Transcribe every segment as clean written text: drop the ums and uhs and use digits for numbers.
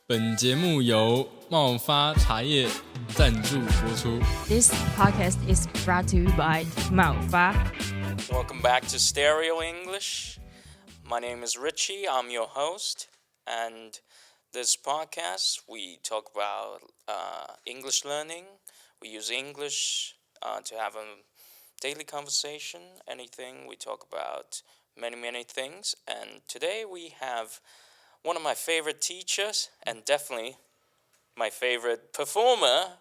本节目由茂发茶叶赞助播出。This podcast is brought to you by 茂发。Welcome back to Stereo English. My name is Richie. I'm your host. And this podcast, we talk about English learning. We use English to have a daily conversation, anything. We talk about many, many things. And today we have one of my favorite teachers and definitely my favorite performer,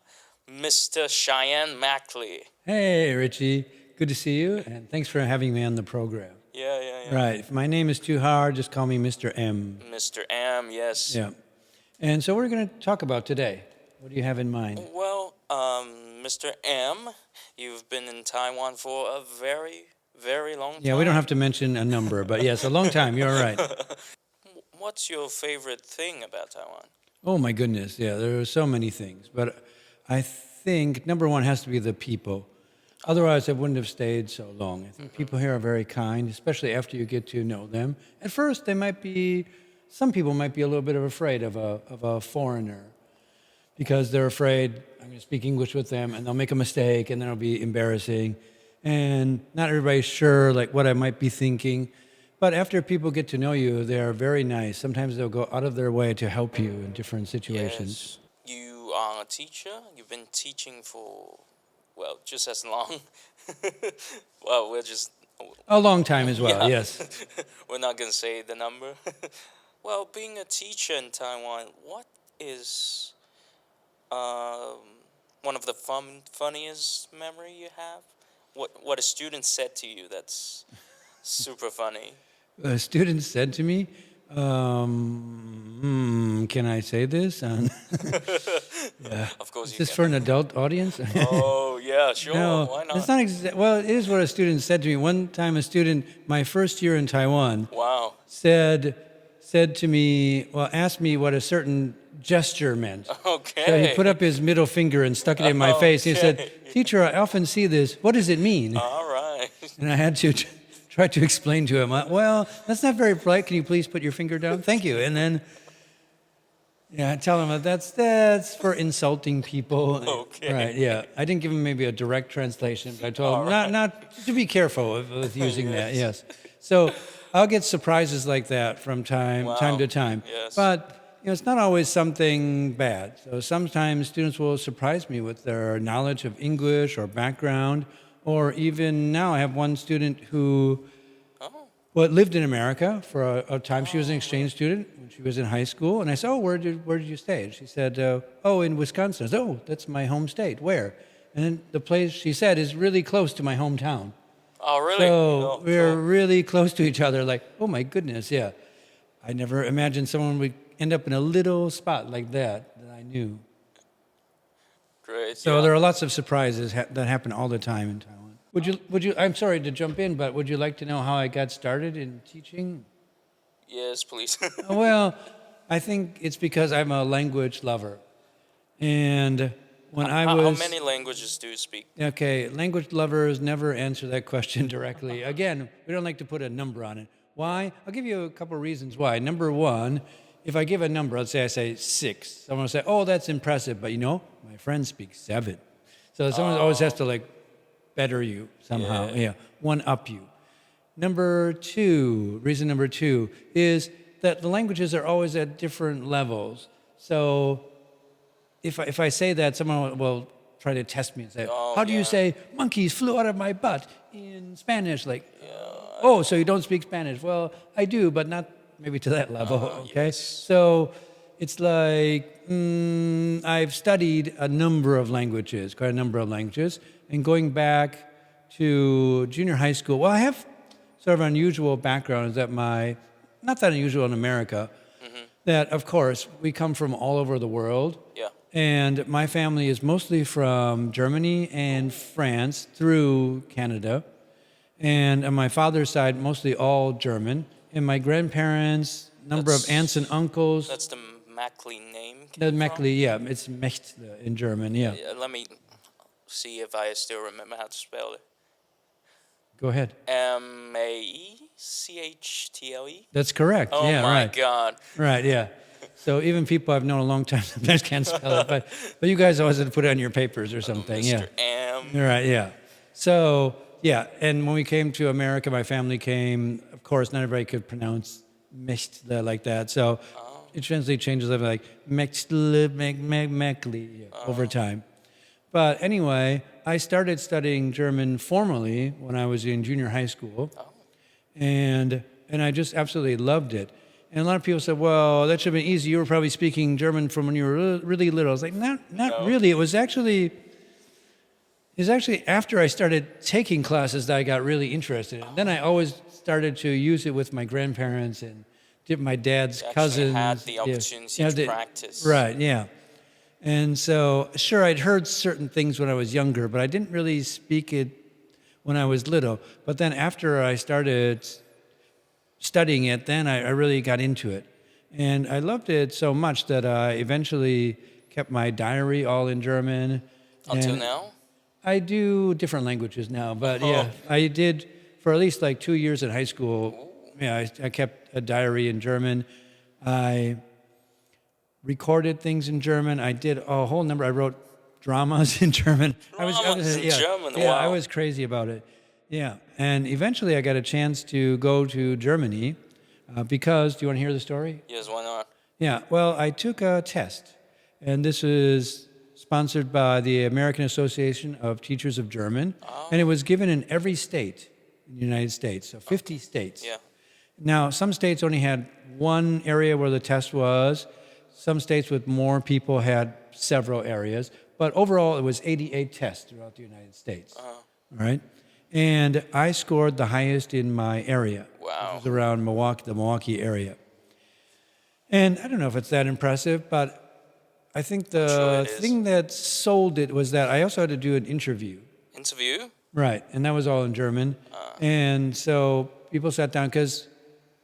Mr. Cheyenne Mackley. Hey, Richie. Good to see you, and thanks for having me on the program. Yeah. Right. If my name is too hard, just call me Mr. M. Mr. M, yes. Yeah. And so what are we going to talk about today? What do you have in mind? Well, Mr. M, you've been in Taiwan for a very, very long time. Yeah, we don't have to mention a number, but yes, a long time. You're right. What's your favorite thing about Taiwan? Oh, my goodness. Yeah, there are so many things. But I think number one has to be the people. Otherwise, I wouldn't have stayed so long. I think people here are very kind, especially after you get to know them. At first, some people might be a little bit afraid of a foreigner because they're afraid I'm going to speak English with them and they'll make a mistake and then it'll be embarrassing. And not everybody's sure like what I might be thinking. But after people get to know you, they are very nice. Sometimes they'll go out of their way to help you in different situations. Yes. You are a teacher. You've been teaching for, well, just as long. Well, we're just... A long time as well, yeah. Yes. We're not going to say the number. Well, being a teacher in Taiwan, what is one of the funniest memory you have? What a student said to you that's super funny? A student said to me, can I say this? Yeah. Of course Is you this can. for an adult audience? Oh, yeah, sure. No, Why not? it's not well, it is what a student said to me. One time a student, my first year in Taiwan, Wow. said to me, asked me what a certain gesture meant. Okay. So he put up his middle finger and stuck it in my face. He said, "Teacher, I often see this. What does it mean?" All right. And I had to try to explain to him, well, that's not very polite. Can you please put your finger down? Thank you. And then, I tell him that's for insulting people. Okay. Right, yeah. I didn't give him maybe a direct translation, but I told him not to be careful with using that, yes. So I'll get surprises like that from time to time. Yes. But it's not always something bad. So sometimes students will surprise me with their knowledge of English or background. Or even now, I have one student who lived in America for a time. She was an exchange student when she was in high school. And I said, where did you stay? And she said, in Wisconsin. I said, that's my home state. Where? And then the place she said is really close to my hometown. Oh, really? So we're really close to each other. Like, oh, my goodness, yeah. I never imagined someone would end up in a little spot like that I knew. Great. So there are lots of surprises that happen all the time in Taiwan. Would you? I'm sorry to jump in, but would you like to know how I got started in teaching? Yes, please. Well, I think it's because I'm a language lover, and when I was... How many languages do you speak? Okay, language lovers never answer that question directly. Again, we don't like to put a number on it. Why? I'll give you a couple of reasons why. Number one, if I give a number, let's say I say 6, someone will say, that's impressive, but my friend speaks 7. So someone always has to better you somehow, one up you. Reason number 2 is that the languages are always at different levels. So if I say that, someone will try to test me and say, how do you say monkeys flew out of my butt in Spanish? So you don't speak Spanish. Well, I do, but not maybe to that level, okay? Yes. So it's like I've studied quite a number of languages, and going back to junior high school, well, I have sort of an unusual background, is that not that unusual in America, that, of course, we come from all over the world. Yeah. And my family is mostly from Germany and France through Canada. And on my father's side, mostly all German. And my grandparents, number of aunts and uncles. That's the Mackley name? The Mackley, yeah. It's Mecht in German, yeah. Let me see if I still remember how to spell it. Go ahead. Machle? That's correct. Oh yeah, my right. God. Right, yeah. So even people I've known a long time sometimes can't spell it, but you guys always had to put it on your papers or something. Mr. Yeah. M. Right, yeah. So, yeah, and when we came to America, my family came, of course, not everybody could pronounce Mechtle like that. So it translates changes of like Mechtle, Mechtle over time. But anyway, I started studying German formally when I was in junior high school. And I just absolutely loved it. And a lot of people said, well, that should have been easy. You were probably speaking German from when you were really little. I was like, not really. It was actually after I started taking classes that I got really interested in. Then I always started to use it with my grandparents and my dad's cousins. Had the opportunity to practice. Right, yeah. And so, sure, I'd heard certain things when I was younger, but I didn't really speak it when I was little. But then after I started studying it, then I really got into it. And I loved it so much that I eventually kept my diary all in German. Until now? I do different languages now, but yeah, I did for at least like 2 years in high school. Yeah, I kept a diary in German. I recorded things in German. I did a whole number. I wrote dramas in German. Dramas in German, yeah, wow. I was crazy about it. Yeah, and eventually I got a chance to go to Germany because, do you want to hear the story? Yes, why not? Yeah, well, I took a test, and this is sponsored by the American Association of Teachers of German, and it was given in every state in the United States, so 50 states. Yeah. Now, some states only had one area where the test was. Some states with more people had several areas, but overall it was 88 tests throughout the United States. All right? And I scored the highest in my area. Wow. Which was around Milwaukee, the Milwaukee area. And I don't know if it's that impressive, but I think the thing that sold it was that I also had to do an interview. Interview? Right, and that was all in German. And so people sat down because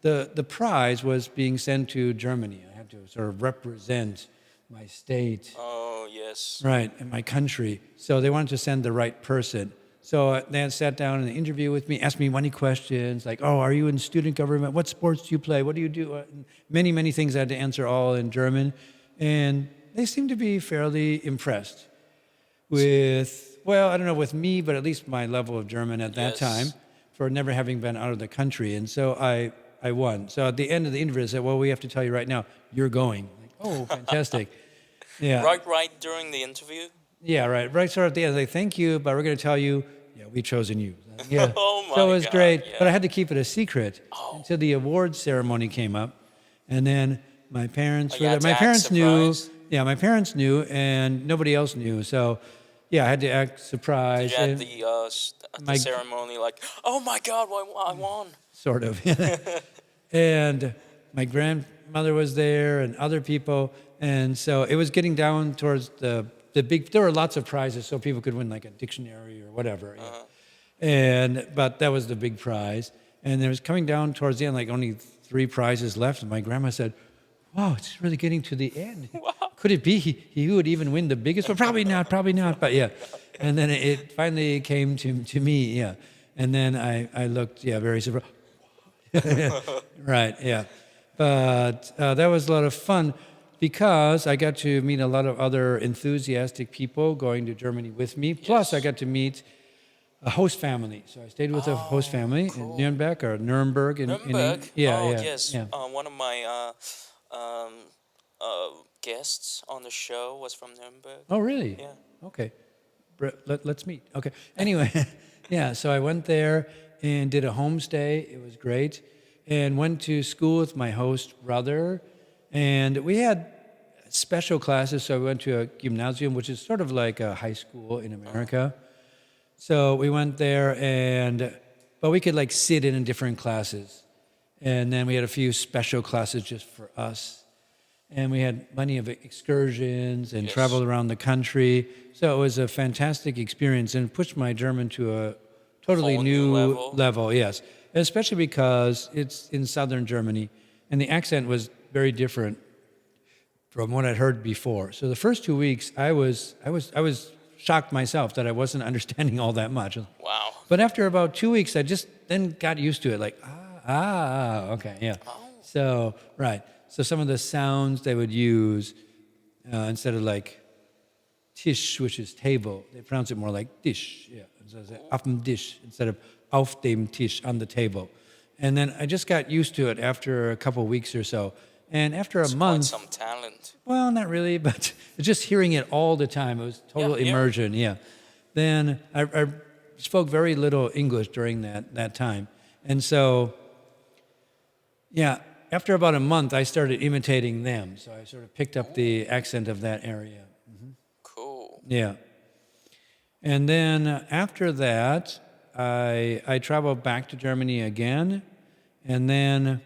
the prize was being sent to Germany. I had to sort of represent my state. Oh, yes. Right, and my country. So they wanted to send the right person. So they had sat down in the interview with me, asked me many questions, like, oh, are you in student government? What sports do you play? What do you do? Many, many things I had to answer all in German. And they seemed to be fairly impressed with, well, I don't know with me, but at least my level of German at that time for never having been out of the country. And so I won. So at the end of the interview, I said, well, we have to tell you right now, you're going. Like, oh, fantastic. Yeah. Right during the interview? Yeah, right. Right sort of at the end, like, thank you, but we're going to tell you, yeah, we've chosen you. Yeah. Oh, my So it was God, great, yeah. but I had to keep it a secret until the awards ceremony came up. And then my parents, you had to act knew. surprised? Yeah, my parents knew, and nobody else knew. So, yeah, I had to act surprised. Did you at the ceremony like, oh my God, I won? Sort of. And my grandmother was there and other people. And so it was getting down towards the big, there were lots of prizes so people could win like a dictionary or whatever. But that was the big prize. And it was coming down towards the end, like only 3 prizes left. And my grandma said, wow, it's really getting to the end. Wow. Could it be he would even win the biggest one? Probably not, but yeah. And then it finally came to me, yeah. And then I looked, very surprised. Right, yeah. But that was a lot of fun because I got to meet a lot of other enthusiastic people going to Germany with me. Plus, I got to meet a host family. So I stayed with a host family in Nuremberg. Nuremberg? Yes. Yeah. One of my guests on the show was from Nuremberg. Oh, really? Yeah. Okay. Let's meet. Okay. Anyway, yeah, so I went there and did a homestay. It was great. And went to school with my host brother. And we had special classes. So I went to a gymnasium, which is sort of like a high school in America. So we went there, but we could like sit in different classes. And then we had a few special classes just for us. And we had plenty of excursions and traveled around the country. So it was a fantastic experience and pushed my German to a totally new level. Yes. Especially because it's in southern Germany and the accent was very different from what I'd heard before. So the first 2 weeks I was shocked myself that I wasn't understanding all that much. Wow. But after about 2 weeks, I just then got used to it. Like, okay, yeah. So, right. So some of the sounds they would use, instead of like Tisch, which is table, they pronounce it more like Tisch. Yeah. So it's auf dem Tisch instead of auf dem Tisch, on the table. And then I just got used to it after a couple of weeks or so. And after a month... Quite some talent. Well, not really, but just hearing it all the time. It was total immersion, yeah. Then I spoke very little English during that time. And so, yeah, after about a month, I started imitating them. So I sort of picked up the accent of that area. Mm-hmm. Cool. Yeah. And then after that, I traveled back to Germany again. And then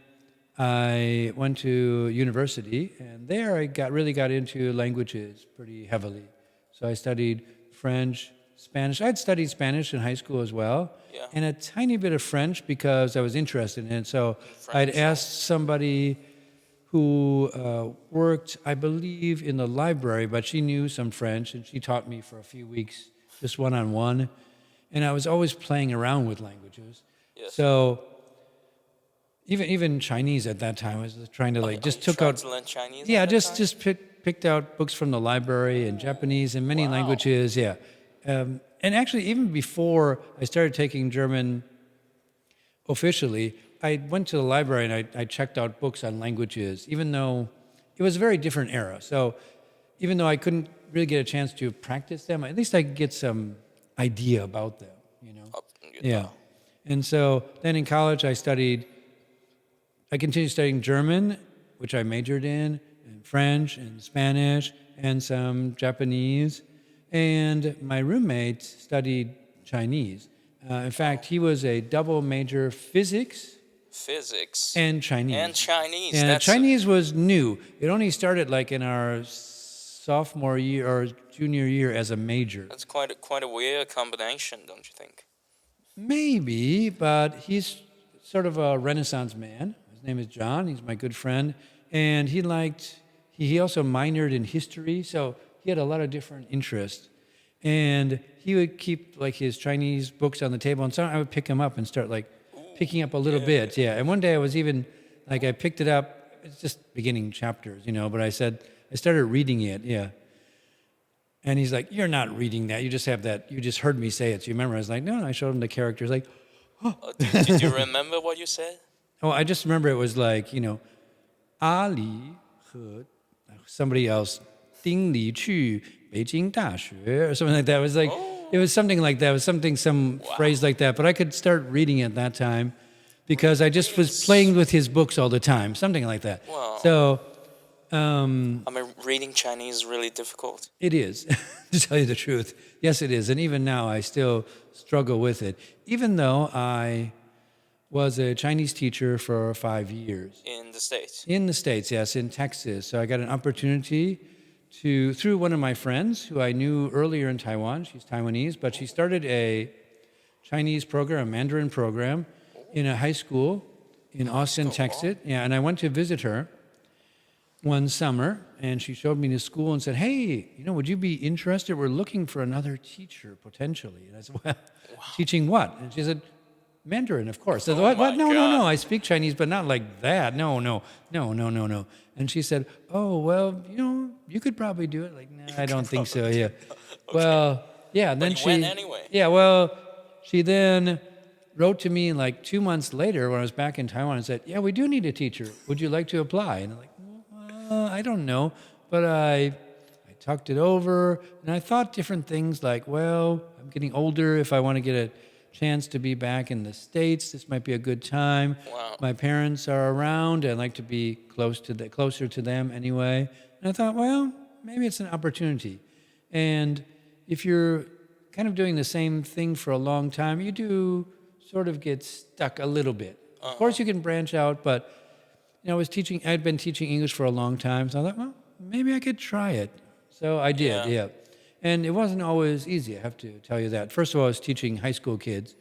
I went to university. And there I really got into languages pretty heavily. So I studied French, Spanish. I'd studied Spanish in high school as well, and a tiny bit of French because I was interested in it. So I'd asked somebody who worked, I believe, in the library, but she knew some French, and she taught me for a few weeks, just one-on-one. And I was always playing around with languages. Yes. So even Chinese at that time, I was trying to took out... to learn Chinese? Yeah, just picked out books from the library and Japanese and many languages, yeah. And actually, even before I started taking German officially, I went to the library and I checked out books on languages, even though it was a very different era. So even though I couldn't really get a chance to practice them, at least I could get some idea about them, you know? Yeah. And so then in college, I continued studying German, which I majored in, and French and Spanish, and some Japanese. And my roommate studied Chinese. In fact, he was a double major physics and Chinese. And Chinese. And Chinese was new. It only started like in our sophomore year or junior year as a major. That's quite a weird combination, don't you think? Maybe, but he's sort of a Renaissance man. His name is John. He's my good friend. And he also minored in history, so he had a lot of different interests. And he would keep like his Chinese books on the table, and so I would pick them up and start like picking up a little bit. Yeah. And one day I was even like, I picked it up, it's just beginning chapters, you know, but I started reading it. Yeah. And he's like, "You're not reading that. You just have that. You just heard me say it. So you remember?" I was like, "No." I showed him the characters. Like, did you remember what you said? Oh, I just remember it was like, you know, 阿里和 somebody else 丁里去北京大学 or something like that. It was like, it was something like that. It was some phrase like that. But I could start reading it that time because I just was playing with his books all the time, something like that. Wow. So, I mean, reading Chinese is really difficult. It is, to tell you the truth. Yes, it is. And even now, I still struggle with it. Even though I was a Chinese teacher for 5 years. In the States? In the States, yes, in Texas. So I got an opportunity through one of my friends who I knew earlier in Taiwan. She's Taiwanese, but she started a Chinese program, a Mandarin program, in a high school in Austin, Texas. Yeah, and I went to visit her one summer, and she showed me the school and said, "Hey, you know, would you be interested? We're looking for another teacher, potentially." And I said, "Well, teaching what?" And she said, "Mandarin, of course." I said, "What? No, I speak Chinese, but not like that. No. And she said, "Oh, well, you know, you could probably do it." Like, "Nah, I don't think so." Yeah. Okay. Well, yeah. And then she went anyway. Yeah. Well, she then wrote to me like 2 months later when I was back in Taiwan and said, "Yeah, we do need a teacher. Would you like to apply?" And I'm like, I don't know, but I talked it over, and I thought different things like, well, I'm getting older. If I want to get a chance to be back in the States, this might be a good time. Wow. My parents are around, and I'd like to be closer to them anyway. And I thought, well, maybe it's an opportunity. And if you're kind of doing the same thing for a long time, you do sort of get stuck a little bit. Of course, you can branch out, but you know, I'd been teaching English for a long time, so I thought, well, maybe I could try it. So I did, yeah. And it wasn't always easy, I have to tell you that. First of all, I was teaching high school kids.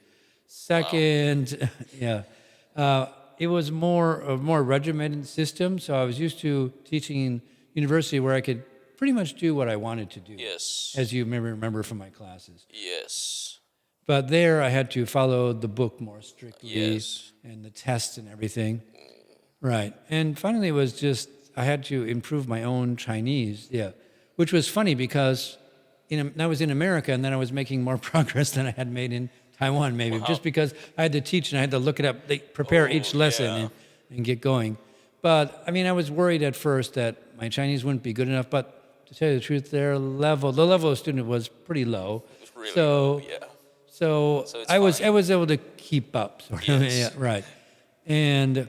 Second, it was a more regimented system, so I was used to teaching in university where I could pretty much do what I wanted to do. Yes. As you maybe remember from my classes. Yes. But there I had to follow the book more strictly Yes. and the tests and everything. Right. And finally it was just, I had to improve my own Chinese, which was funny because I was in America and then I was making more progress than I had made in Taiwan maybe, just because I had to teach and I had to look it up, prepare each lesson and get going. But I mean, I was worried at first that my Chinese wouldn't be good enough, but to tell you the truth, the level of student was pretty low. It was really low, yeah. So So it's I was fine. able to keep up, sort of. Yes. Yeah, right. And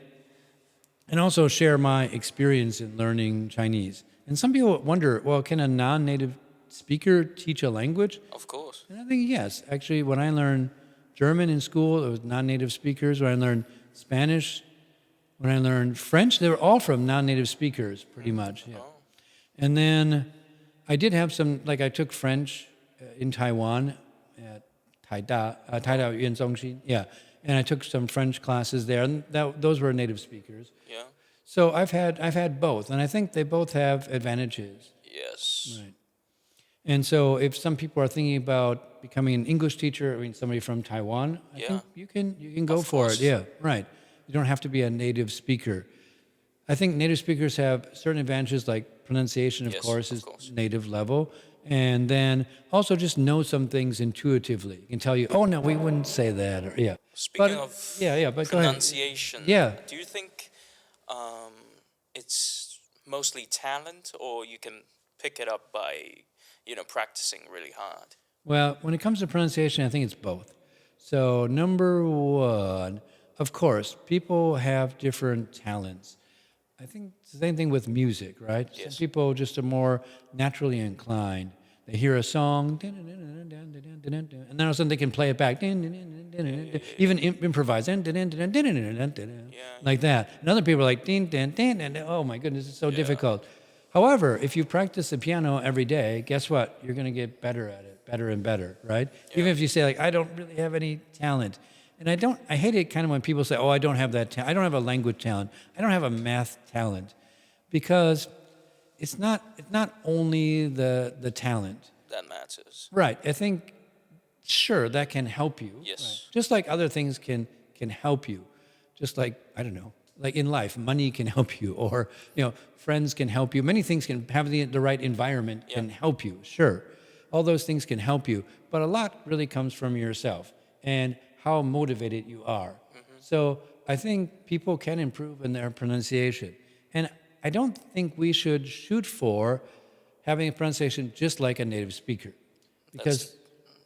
also share my experience in learning Chinese. And some people wonder, well, can a non-native speaker teach a language? Of course. And I think yes. Actually, when I learned German in school, it was non-native speakers. When I learned Spanish, when I learned French, they were all from non-native speakers, pretty much. Yeah. Oh. And then I did have some, like I took French in Taiwan at Taida Yuan Zhongxin. Yeah. And I took some French classes there, and those were native speakers. Yeah. So I've had both, and I think they both have advantages. Yes. Right. And so if some people are thinking about becoming an English teacher, I mean somebody from Taiwan, I think you can go Of for course. it. Yeah, right. You don't have to be a native speaker. I think native speakers have certain advantages like pronunciation, of Yes, course, of is course. native level. And then also just know some things intuitively. It can tell you, oh no, we wouldn't say that. Or, yeah. Speaking But- of but go ahead. pronunciation, Yeah. do you think it's mostly talent, or you can pick it up by, practicing really hard? Well, when it comes to pronunciation, I think it's both. So, number one, of course, people have different talents. I think it's the same thing with music, right? Yes. Some people just are more naturally inclined. They hear a song, and then all of a sudden they can play it back, even improvise, like that. And other people are like, oh my goodness, it's so difficult. However, if you practice the piano every day, guess what? You're going to get better at it, better and better, right? Even if you say, like, I don't really have any talent. And I hate it kind of when people say, oh, I don't have that talent. I don't have a language talent. I don't have a math talent. Because it's not only the talent. That matters. Right. I think, sure, that can help you. Yes. Right. Just like other things can help you. Just like, I don't know, like in life, money can help you, or, friends can help you. Many things can have the right environment can help you, sure. All those things can help you. But a lot really comes from yourself and how motivated you are. Mm-hmm. So I think people can improve in their pronunciation. And I don't think we should shoot for having a pronunciation just like a native speaker. Because,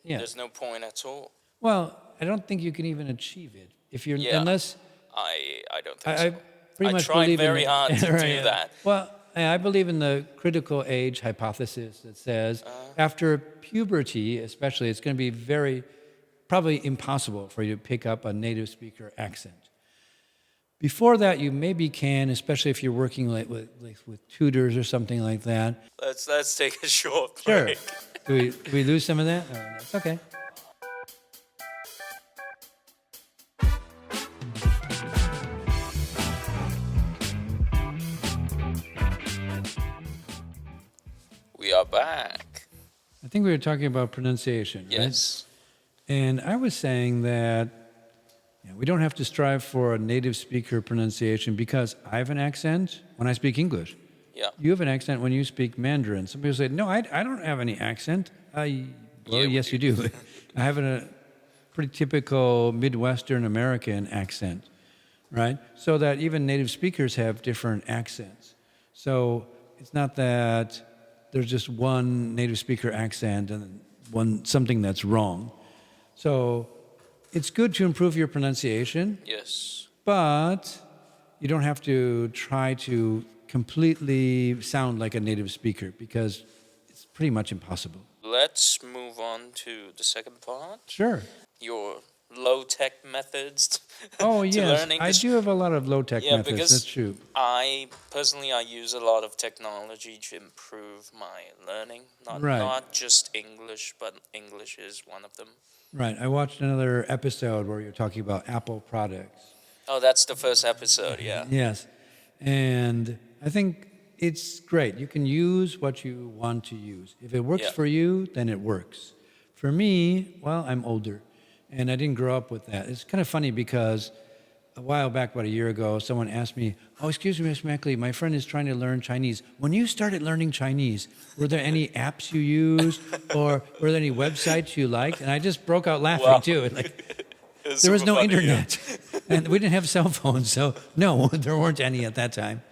There's no point at all. well, I don't think you can even achieve it. If you're, unless... I don't think I so. pretty I much tried believe very in hard to right, do that. Well, I believe in the critical age hypothesis that says after puberty, especially, it's going to be probably impossible for you to pick up a native speaker accent. Before that, you maybe can, especially if you're working with tutors or something like that. Let's take a short Sure. break. Do we lose some of that? Oh, that's okay. We are back. I think we were talking about pronunciation, right? Yes. And I was saying that we don't have to strive for a native speaker pronunciation because I have an accent when I speak English. Yeah. You have an accent when you speak Mandarin. Some people say, no, I don't have any accent. Yes, you do. I have a pretty typical Midwestern American accent, right? So that even native speakers have different accents. So it's not that there's just one native speaker accent and something that's wrong. So it's good to improve your pronunciation, Yes. but you don't have to try to completely sound like a native speaker because it's pretty much impossible. Let's move on to the second part. Sure. Your low-tech methods Oh, to yes. learn I English. do have a lot of low-tech Yeah, methods. because That's true. I use a lot of technology to improve my learning. Right. Not just English, but English is one of them. Right. I watched another episode where you're talking about Apple products. Oh, that's the first episode, yeah. Yes. And I think it's great. You can use what you want to use. If it works Yeah. for you, then it works. For me, well, I'm older. And I didn't grow up with that. It's kind of funny because a while back, about a year ago, someone asked me, "Oh, excuse me, Miss Mackley, my friend is trying to learn Chinese. When you started learning Chinese, were there any apps you used or were there any websites you liked?" And I just broke out laughing too. And there was no internet. And we didn't have cell phones, so no, there weren't any at that time.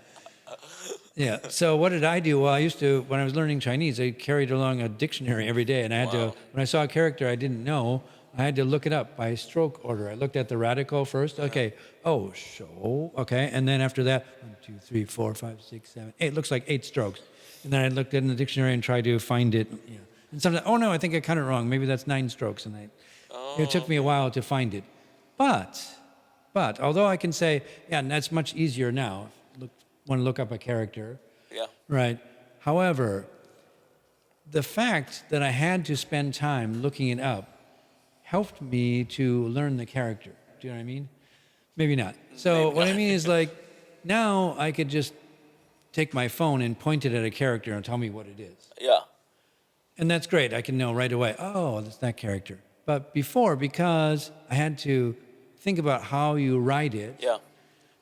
Yeah. So what did I do? Well, I used to, when I was learning Chinese, I carried along a dictionary every day, and I had to, when I saw a character I didn't know, I had to look it up by stroke order. I looked at the radical first. Okay. Oh, show. Okay. And then after that, 1, 2, 3, 4, 5, 6, 7, 8. Looks like 8 strokes. And then I looked in the dictionary and tried to find it. Yeah. And sometimes, oh no, I think I counted it wrong. Maybe that's 9 strokes. And it took me a while to find it. But although I can say, yeah, that's much easier now. Want to look up a character. Yeah. Right. However, the fact that I had to spend time looking it up helped me to learn the character. Do you know what I mean? Maybe not. So what I mean is now I could just take my phone and point it at a character and tell me what it is. Yeah. And that's great. I can know right away, oh, that's that character. But before, because I had to think about how you write it. Yeah.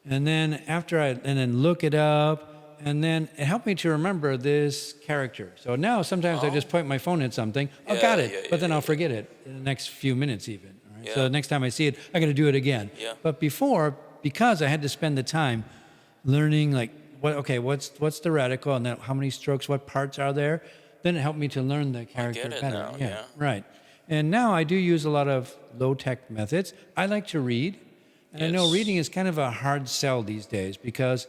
And then then look it up, and then it helped me to remember this character. So now sometimes I just point my phone at something, got it, but then I'll forget it in the next few minutes even. Right? Yeah. So the next time I see it, I got to do it again. Yeah. But before, because I had to spend the time learning what's the radical, and then how many strokes, what parts are there, then it helped me to learn the character get it better. now, yeah. Right. And now I do use a lot of low-tech methods. I like to read. And I know reading is kind of a hard sell these days because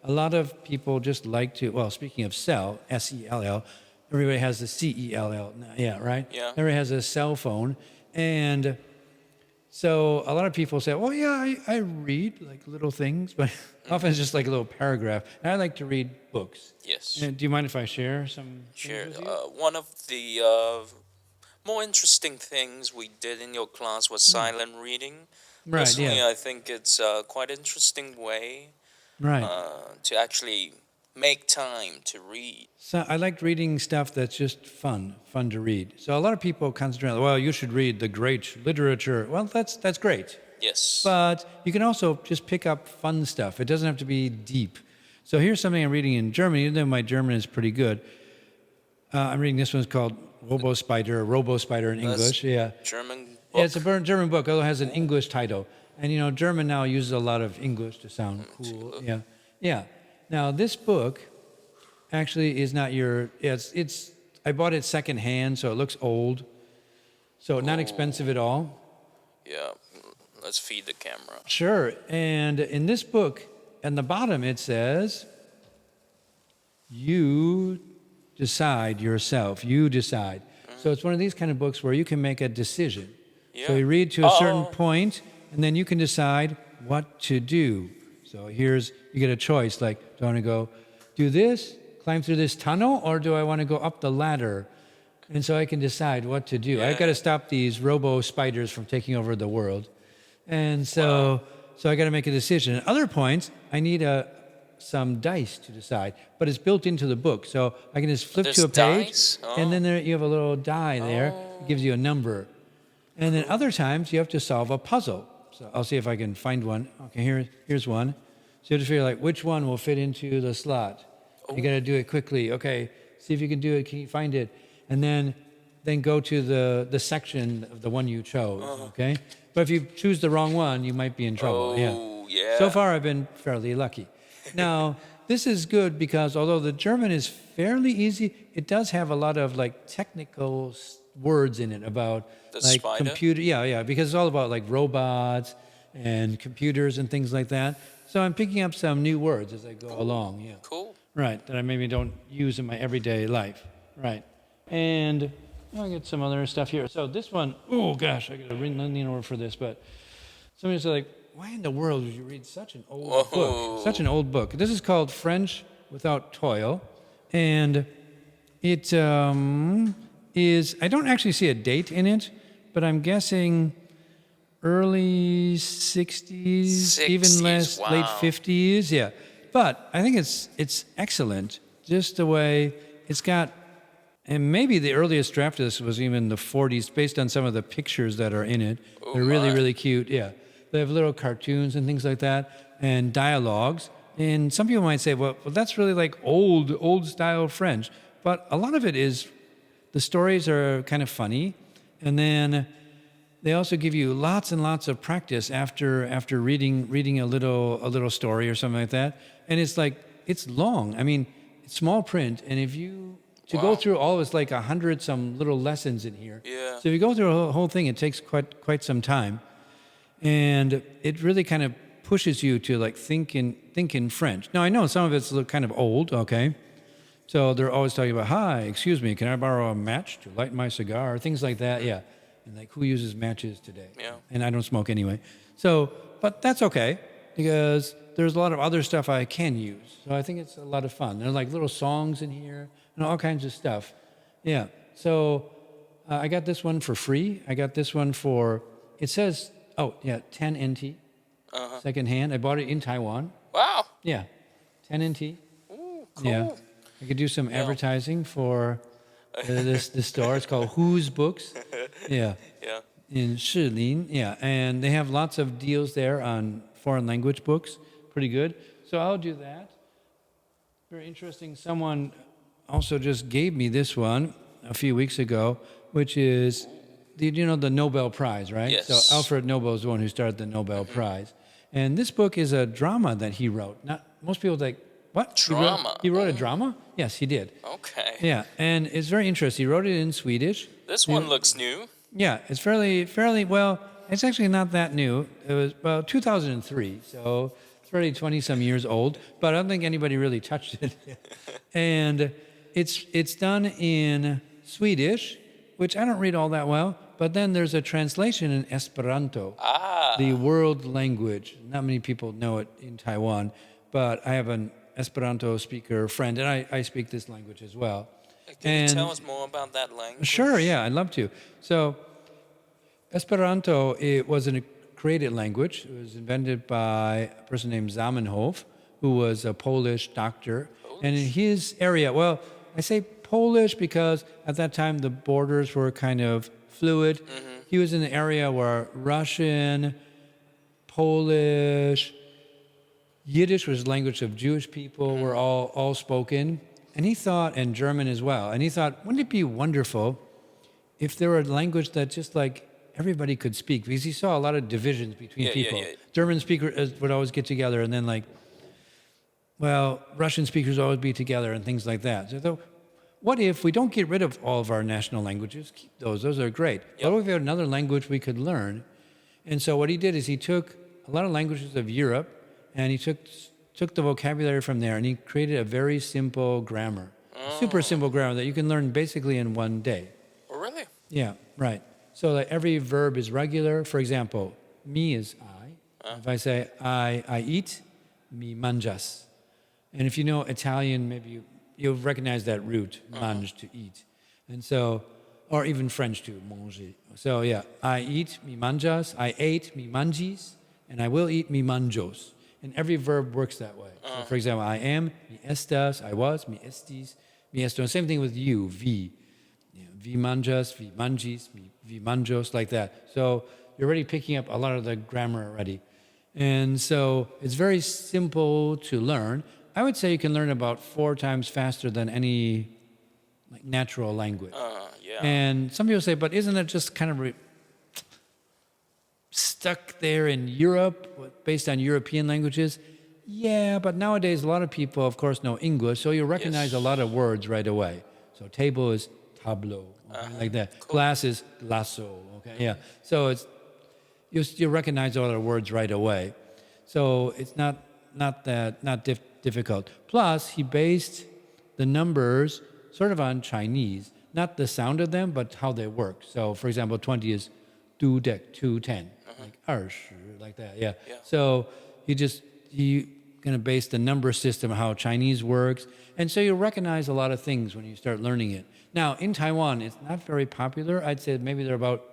a lot of people just like to, well, speaking of sell, S-E-L-L, everybody has the C-E-L-L. Yeah, right? Yeah. Everybody has a cell phone. And so a lot of people say, well, yeah, I read like little things, but often it's just like a little paragraph. And I like to read books. Yes. And do you mind if I share some? Sure. things with you? One of the more interesting things we did in your class was silent reading. Right, Personally, yeah. I think it's quite an interesting way Right. to actually make time to read. So I liked reading stuff that's just fun to read. So a lot of people concentrate on, well, you should read the great literature. Well, that's great. Yes. But you can also just pick up fun stuff. It doesn't have to be deep. So here's something I'm reading in German, even though my German is pretty good. I'm reading this one's called Robo Spider in English. Yeah. German book. Yeah, it's a German book, although it has an English title. And, German now uses a lot of English to sound cool. Yeah. Yeah. Now, this book actually is not I bought it secondhand, so it looks old. So not expensive at all. Yeah. Let's feed the camera. Sure. And in this book, at the bottom, it says, you decide yourself. You decide. So it's one of these kind of books where you can make a decision. Yeah. So you read to a certain point, and then you can decide what to do. So you get a choice, like, do I want to go do this, climb through this tunnel, or do I want to go up the ladder? And so I can decide what to do. I've got to stop these robo spiders from taking over the world. And so I got to make a decision. At other points, I need some dice to decide, but it's built into the book. So I can just flip to a page, dice? and then you have a little die there. It gives you a number. And then other times, you have to solve a puzzle. So I'll see if I can find one. Okay, here's one. So you have to figure which one will fit into the slot. You got to do it quickly. Okay, see if you can do it. Can you find it? And then go to the section of the one you chose. Okay, but if you choose the wrong one, you might be in trouble. Yeah. So far, I've been fairly lucky. Now, this is good because although the German is fairly easy, it does have a lot of technical words in it about spider? computer. Yeah, because it's all about robots and computers and things like that. So I'm picking up some new words as I go along. Yeah. Cool. Right, that I maybe don't use in my everyday life. Right. And I'll get some other stuff here. So this one, oh gosh, I got to lean over for this, but somebody's like, why in the world would you read such an old book? Such an old book. This is called French Without Toil. And it is, I don't actually see a date in it, but I'm guessing early 60s, even less, wow. late 50s. Yeah. But I think it's excellent, just the way it's got And maybe the earliest draft of this was even the 40s, based on some of the pictures that are in it. Oh, They're really, my. really cute. Yeah. They have little cartoons and things like that, and dialogues. And some people might say, well, that's really like old style French. But a lot of it is, the stories are kind of funny. And then they also give you lots and lots of practice after reading a little story or something like that. And it's like, it's long. I mean, it's small print. And if you, to go through all, it's like 100 some little lessons in here. Yeah. So if you go through a whole thing, it takes quite some time. And it really kind of pushes you to like think in French. Now, I know some of it's kind of old, okay? So they're always talking about, hi, excuse me, can I borrow a match to light my cigar? Things like that, yeah. And like, who uses matches today? Yeah. And I don't smoke anyway. So, but that's okay, because there's a lot of other stuff I can use. So I think it's a lot of fun. There are like little songs in here and all kinds of stuff. Yeah. So I got this one for free. I got this one for, it says, 10 NT, secondhand. I bought it in Taiwan. Wow. Yeah, 10 NT. Ooh, cool. Yeah. I could do some advertising for this store. It's called Who's Books. Yeah. Yeah. In Shilin. Yeah. And they have lots of deals there on foreign language books. Pretty good. So I'll do that. Very interesting. Someone also just gave me this one a few weeks ago, which is, the Nobel Prize, right? Yes. So Alfred Nobel is the one who started the Nobel Prize. And this book is a drama that he wrote. Most people think, what? Drama? He wrote a drama? Yes, he did. Okay. Yeah, and it's very interesting. He wrote it in Swedish. This one looks new. Yeah, it's fairly, well, it's actually not that new. It was, 2003, so it's already 20-some years old, but I don't think anybody really touched it. And it's done in Swedish, which I don't read all that well, but then there's a translation in Esperanto, the world language. Not many people know it in Taiwan, but I have an Esperanto speaker friend, and I speak this language as well. Can you tell us more about that language? Sure, yeah, I'd love to. So Esperanto, it was a created language. It was invented by a person named Zamenhof, who was a Polish doctor. And in his area, well, I say Polish because at that time the borders were kind of fluid. He was in an area where Russian, Polish, Yiddish was the language of Jewish people, were all spoken. And he thought, and German as well, and he thought, wouldn't it be wonderful if there were a language that just like everybody could speak? Because he saw a lot of divisions between people. Yeah. German speakers would always get together, and then like, well, Russian speakers would always be together and things like that. So what if we don't get rid of all of our national languages, keep those are great. What if we had another language we could learn? And so what he did is he took a lot of languages of Europe, and he took the vocabulary from there, and he created a very simple grammar, super simple grammar that you can learn basically in one day. Oh, really? Yeah, right. So like every verb is regular. For example, me is I. If I say I eat, mi mangias. And if you know Italian, maybe you'll recognize that root, mange, to eat. And so, or even French too, manger. So yeah, I eat, mi mangias, I ate, mi mangis, and I will eat, mi manjos. And every verb works that way. So for example, I am, mi estas, I was, mi estis, mi esto. Same thing with you, vi. Vi manjas, vi mangis, vi manjos, like that. So you're already picking up a lot of the grammar already. And so it's very simple to learn. I would say you can learn about 4 times faster than any like natural language. Yeah. And some people say, but isn't it just kind of stuck there in Europe, based on European languages? Yeah, but nowadays a lot of people, of course, know English, so you recognize a lot of words right away. So table is tableau, okay, like that. Cool. Glass is glasso, okay, yeah. So it's you recognize all the words right away. So it's not difficult. Plus, he based the numbers sort of on Chinese, not the sound of them, but how they work. So, for example, 20 is 2 dek, 210, like 20, like that, yeah. So he going to base the number system, how Chinese works. And so you recognize a lot of things when you start learning it. Now, in Taiwan, it's not very popular. I'd say maybe there are about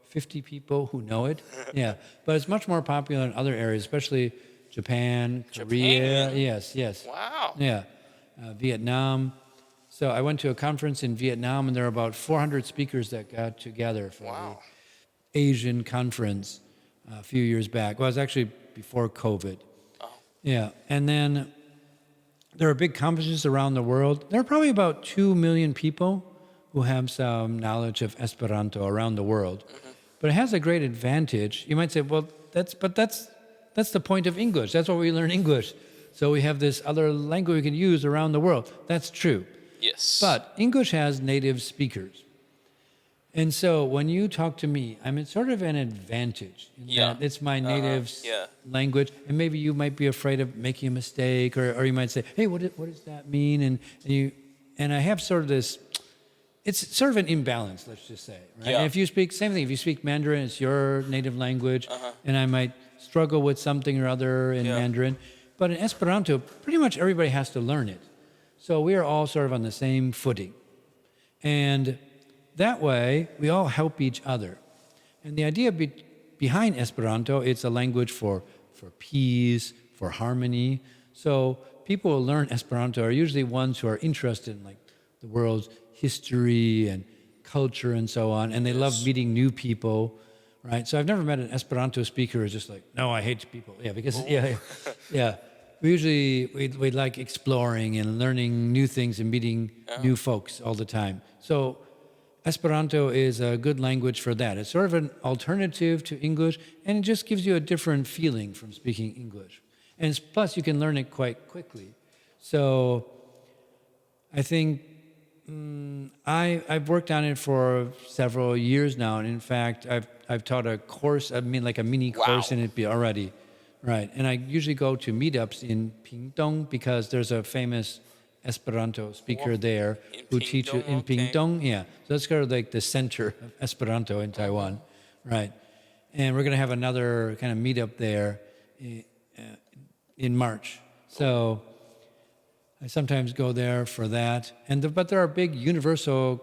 50 people who know it. Yeah, but it's much more popular in other areas, especially Japan, Korea. Yes. Wow. Yeah, Vietnam. So I went to a conference in Vietnam, and there were about 400 speakers that got together for the Asian conference a few years back. Well, it was actually before COVID. Oh. Yeah, and then there are big conferences around the world. There are probably about 2 million people who have some knowledge of Esperanto around the world. Mm-hmm. But it has a great advantage. You might say, well, that's the point of English. That's why we learn English. So we have this other language we can use around the world. That's true. Yes. But English has native speakers. And so when you talk to me, I'm at sort of an advantage in that it's my native language. And maybe you might be afraid of making a mistake, or you might say, hey, what does that mean? And I have sort of this, it's sort of an imbalance, let's just say. Right? Yeah. And if you speak, same thing, if you speak Mandarin, it's your native language, and I might struggle with something or other in Mandarin. But in Esperanto, pretty much everybody has to learn it. So we are all sort of on the same footing. And that way, we all help each other. And the idea behind Esperanto, it's a language for peace, for harmony. So people who learn Esperanto are usually ones who are interested in like the world's history and culture and so on. And they love meeting new people, right? So I've never met an Esperanto speaker who's just like, no, I hate people. Yeah, because, yeah. We like exploring and learning new things and meeting new folks all the time. So Esperanto is a good language for that. It's sort of an alternative to English, and it just gives you a different feeling from speaking English. And plus, you can learn it quite quickly. So I think I've worked on it for several years now, and in fact, I've taught a course. I mean, like a mini course in it already. Right, and I usually go to meetups in Pingtung because there's a famous Esperanto speaker there who teaches in Pingtung. Yeah, so that's kind of like the center of Esperanto in Taiwan, right? And we're going to have another kind of meetup there in March. So I sometimes go there for that. But there are big universal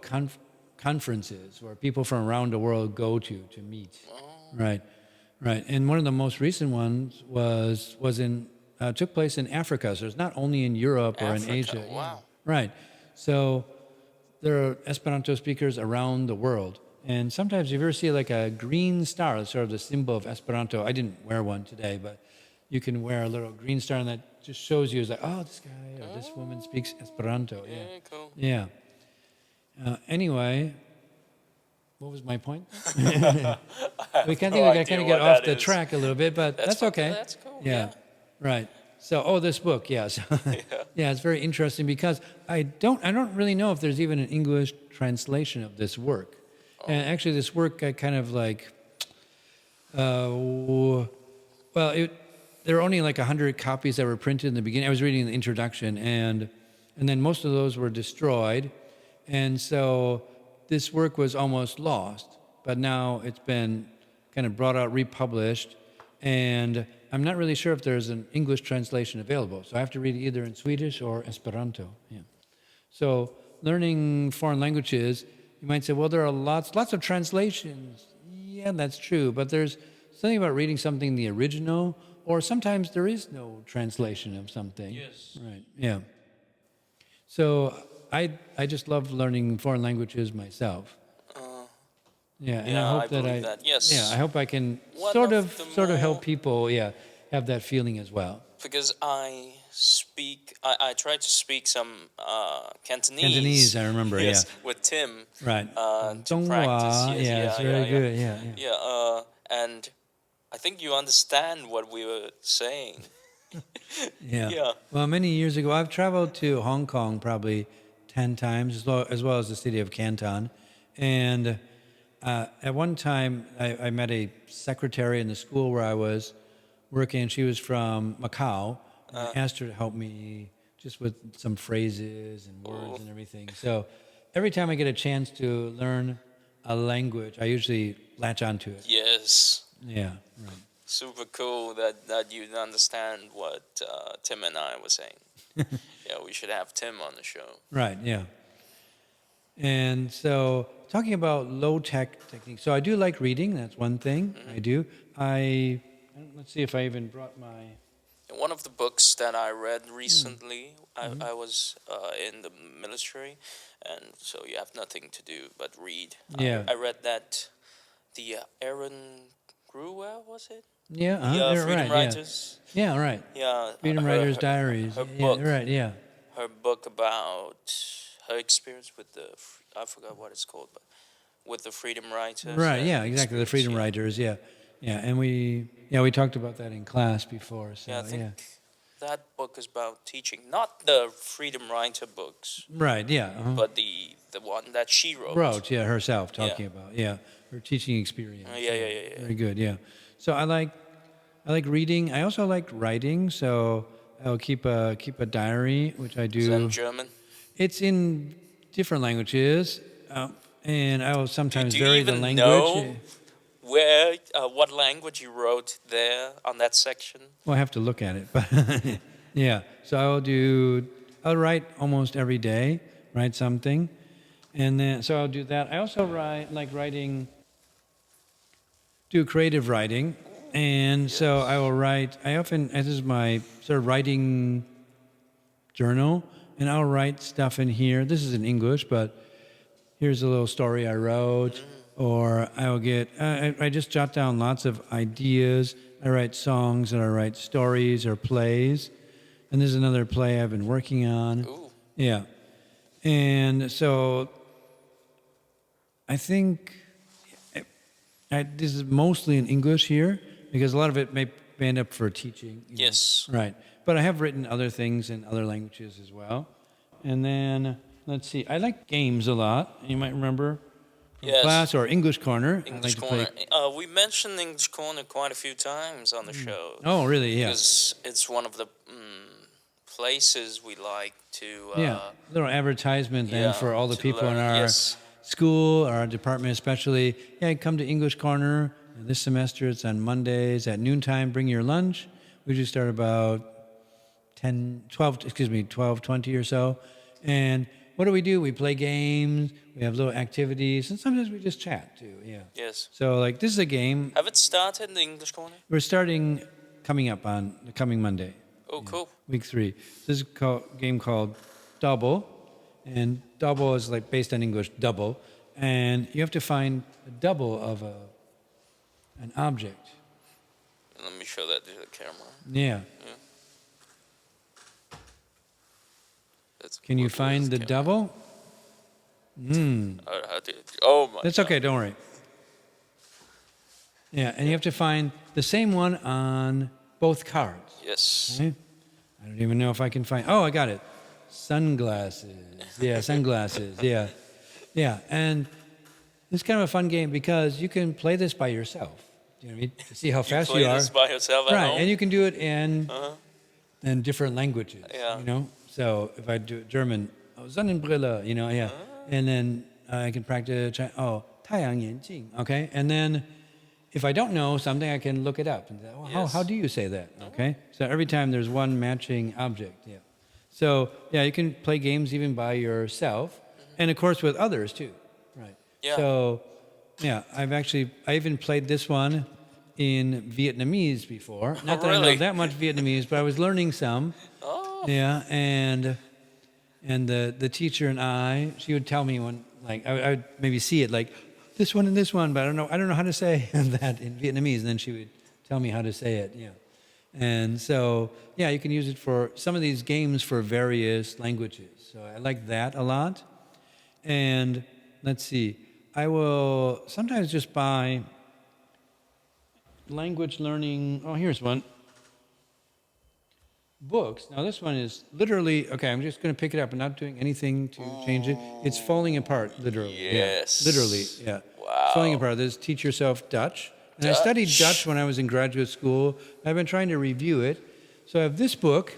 conferences where people from around the world go to meet, right? Right, and one of the most recent ones took place in Africa. So it's not only in Europe or in Asia. Wow. Right. So there are Esperanto speakers around the world. And sometimes if you ever see like a green star, it's sort of the symbol of Esperanto. I didn't wear one today, but you can wear a little green star, and that just shows you, it's like, oh, this guy or this woman speaks Esperanto. Yeah, cool. Yeah. Anyway, what was my point? We kind of get off the track a little bit, but that's okay. That's cool. Yeah, right. So, this book, yeah. So, yeah, it's very interesting because I don't really know if there's even an English translation of this work. And actually, this work I kind of like. There were only like 100 copies that were printed in the beginning. I was reading the introduction, and then most of those were destroyed, and so this work was almost lost, but now it's been kind of brought out, republished, and I'm not really sure if there's an English translation available. So I have to read it either in Swedish or Esperanto. Yeah. So learning foreign languages, you might say, well, there are lots of translations. Yeah, that's true, but there's something about reading something in the original, or sometimes there is no translation of something. Yes. Right, yeah. So I just love learning foreign languages myself. And I hope that yes. I hope I can sort of help people, have that feeling as well. Because I try to speak some Cantonese. Cantonese, I remember, with Tim. Right. To practice. It's very good, yeah. And I think you understand what we were saying. Yeah. Well, many years ago, I've traveled to Hong Kong probably 10 times, as well as the city of Canton. And at one time, I met a secretary in the school where I was working, and she was from Macau. And I asked her to help me just with some phrases and words and everything. So every time I get a chance to learn a language, I usually latch onto it. Yes. Yeah, right. Super cool that you understand what Tim and I were saying. We should have Tim on the show. Right, yeah. And so talking about low-tech techniques. So I do like reading. That's one thing I do. Let's see if I even brought my... one of the books that I read recently, I was in the military, and so you have nothing to do but read. Yeah. I read that the Aaron Gruwer, was it? Yeah, The Freedom right. Writers. Yeah, right. Yeah. Freedom Writers' Diaries. Her Yeah, book. right. Yeah. Her book about her experience with I forgot what it's called, but with the Freedom Writers. Right. Yeah. Exactly. The Freedom experience, Writers. Yeah. Yeah. And we talked about that in class before. So Yeah, I think that book is about teaching, not the Freedom Writer books, Right. Yeah. Uh-huh. but the one that she wrote. Wrote. Yeah. Herself talking about. Yeah. Her teaching experience. Yeah. Very good. Yeah. So I like reading. I also like writing. So I'll keep a diary, which I do. Is that in German? It's in different languages, and I will sometimes Do you vary the even language. know what language you wrote there on that section? Well, I have to look at it, but yeah. So I'll write almost every day, write something, and then so I'll do that. I also do creative writing, and so I will write. This is my sort of writing journal, and I'll write stuff in here. This is in English, but here's a little story I wrote, or I just jot down lots of ideas. I write songs, or I write stories or plays, and there's another play I've been working on. Ooh. Yeah, and so I think this is mostly in English here because a lot of it may end up for teaching. Yes. Right. But I have written other things in other languages as well. And then, let's see, I like games a lot. You might remember from Yes. class or English Corner. English I like to Corner. We mentioned English Corner quite a few times on the show. Oh, really? Yeah. Because it's one of the places we like to... Yeah. Little advertisement then for all the to people in learn. our Yes. school, our department especially. Yeah, come to English Corner. And this semester it's on Mondays at noontime. Bring your lunch. We usually start about 12:20 or so. And what do? We play games. We have little activities. And sometimes we just chat too. Yeah. Yes. So this is a game. Have it started, the English Corner? We're starting coming up on the coming Monday. Oh, cool. Week 3. This is a game called Double, and double is based on English double, and you have to find a double of an object. Let me show that to the camera. Yeah. Can you find the double? Oh my! That's okay. Don't worry. Yeah, and you have to find the same one on both cards. Yes. Okay? I don't even know if I can find. Oh, I got it. Sunglasses. Yeah, sunglasses. Yeah. Yeah. And it's kind of a fun game because you can play this by yourself. Do you know what I mean? To see how fast play you are. this by yourself at right. home? And you can do it in different languages. Yeah. You know? So if I do German, Sonnenbrille, yeah. And then I can practice, 太阳眼镜, okay? And then if I don't know something, I can look it up and say, how do you say that? Okay? So every time there's one matching object, yeah. So, yeah, you can play games even by yourself, and of course with others too, right? Yeah. So, yeah, I even played this one in Vietnamese before. Not that I know Really? that much Vietnamese, but I was learning some. Oh. Yeah, and the teacher and she would tell me when, I would maybe see it this one and this one, but I don't know how to say that in Vietnamese, and then she would tell me how to say it, yeah. And so, yeah, you can use it for some of these games for various languages. So I like that a lot. And let's see, I will sometimes just buy language learning, here's one. Books. Now this one is literally, okay, I'm just going to pick it up. I'm not doing anything to change it. It's falling apart, literally. Yes. Yeah, literally, yeah. Wow. It's falling apart. This is Teach Yourself Dutch. And I studied Dutch when I was in graduate school. I've been trying to review it. So I have this book,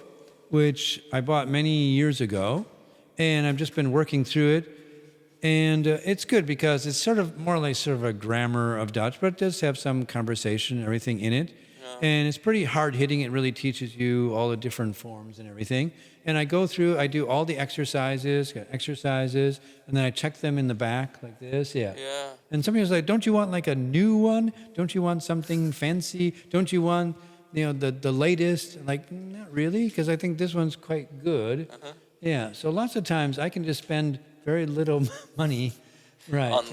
which I bought many years ago, and I've just been working through it. And it's good because it's sort of more or less sort of a grammar of Dutch, but it does have some conversation and everything in it. And it's pretty hard-hitting. It really teaches you all the different forms and everything. And I go through, I do all the exercises, and then I check them in the back like this, yeah. And some people's like, don't you want a new one? Don't you want something fancy? Don't you want the latest. Like, not really, because I think this one's quite good. Yeah, so lots of times I can just spend very little money, right? On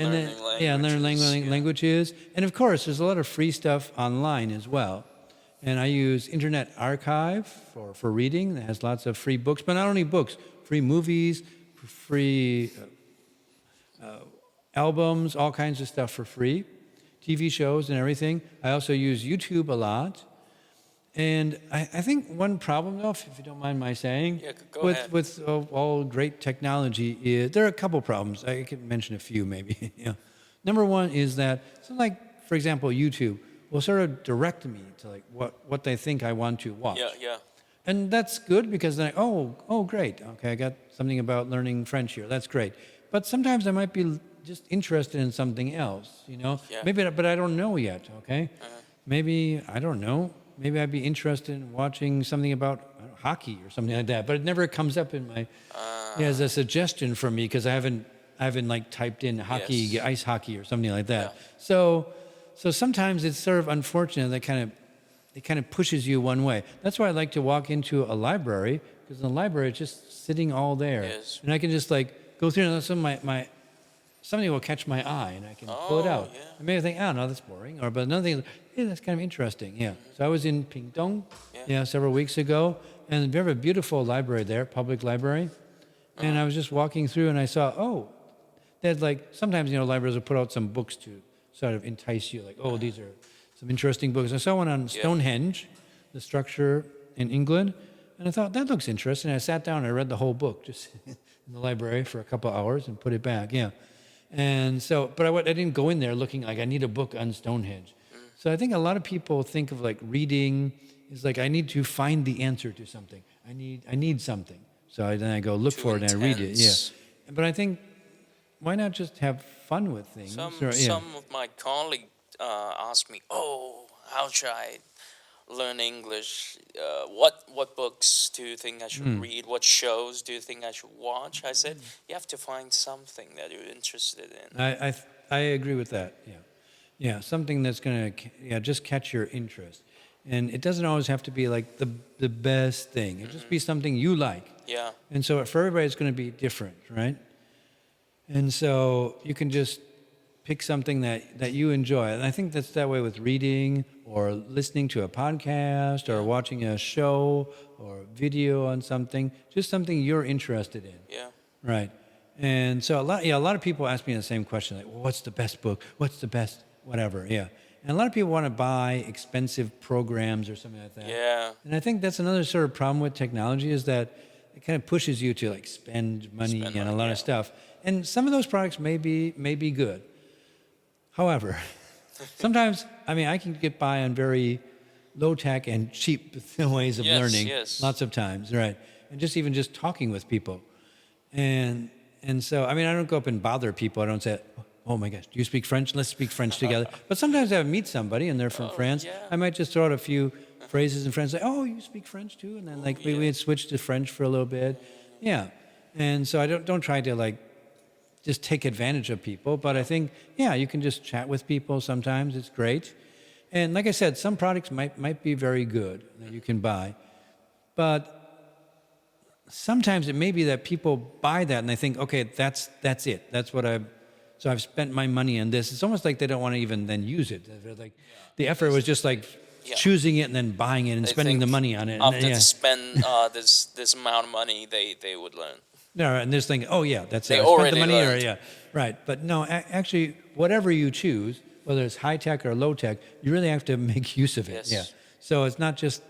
learning languages. And of course, there's a lot of free stuff online as well. And I use Internet Archive for reading. That has lots of free books, but not only books, free movies, free albums, all kinds of stuff for free, TV shows and everything. I also use YouTube a lot. And I think one problem, though, if you don't mind my saying, go ahead. with all great technology is there are a couple problems. I could mention a few maybe. Number one is that, so like, for example, YouTube will sort of direct me to like what they think I want to watch. Yeah. And that's good because then oh, great. Okay, I got something about learning French here. That's great. But sometimes I might be just interested in something else, Yeah. Maybe, but I don't know yet, okay? Maybe, I don't know. Maybe I'd be interested in watching something about hockey or something like that. But it never comes up in my, as a suggestion for me because I haven't like typed in hockey, ice hockey or something like that. Yeah. So sometimes it's sort of unfortunate that it kind of pushes you one way. That's why I like to walk into a library because in the library it's just sitting all there. Yes. And I can just like go through and something will catch my eye and I can pull it out. Yeah. And maybe I think, no, that's boring. But another thing, hey, that's kind of interesting. Yeah. So I was in Pingtung, several weeks ago, and they have a beautiful library there, public library. And I was just walking through and I saw, they'd like, sometimes, libraries will put out some books to sort of entice you, like, these are some interesting books. I saw one on Stonehenge, the structure in England, and I thought, that looks interesting. I sat down and I read the whole book just in the library for a couple hours and put it back, And so, but I didn't go in there looking like I need a book on Stonehenge. So I think a lot of people think of like reading is like I need to find the answer to something. I need something. So then I go look for it and I read it. Yeah. But I think why not just have fun with things? Some of my colleagues ask me, how should I learn English? What books do you think I should read? What shows do you think I should watch? I said, you have to find something that you're interested in. I agree with that. Yeah, something that's going to just catch your interest. And it doesn't always have to be like the best thing. It just be something you like. Yeah. And so for everybody, it's going to be different, right? And so you can just pick something that you enjoy. And I think that's that way with reading or listening to a podcast or watching a show or video on something, just something you're interested in. Yeah. Right. And so a lot of people ask me the same question, like, well, what's the best book? What's the best whatever? Yeah. And a lot of people want to buy expensive programs or something like that. Yeah. And I think that's another sort of problem with technology is that it kind of pushes you to like spend money on a lot of stuff. And some of those products may be good. However, sometimes, I can get by on very low-tech and cheap ways of learning lots of times, right? And just talking with people. And so, I don't go up and bother people. I don't say, oh my gosh, do you speak French? Let's speak French together. But sometimes I meet somebody and they're from France. Yeah. I might just throw out a few phrases in French, like, oh, you speak French too? And then we'd switch to French for a little bit. Yeah. And so I don't try to like just take advantage of people. But I think, you can just chat with people sometimes. It's great. And like I said, some products might be very good that you can buy. But sometimes it may be that people buy that and they think, okay, that's it. That's what so I've spent my money on this. It's almost like they don't want to even then use it. They're like, the effort was just like choosing it and then buying it and spending the money on it. After they spend this amount of money, they would learn. No, and they're thinking, that's it. They I spent already the money, learned. Right. But no, actually, whatever you choose, whether it's high tech or low tech, you really have to make use of it. Yes. Yeah. So it's not just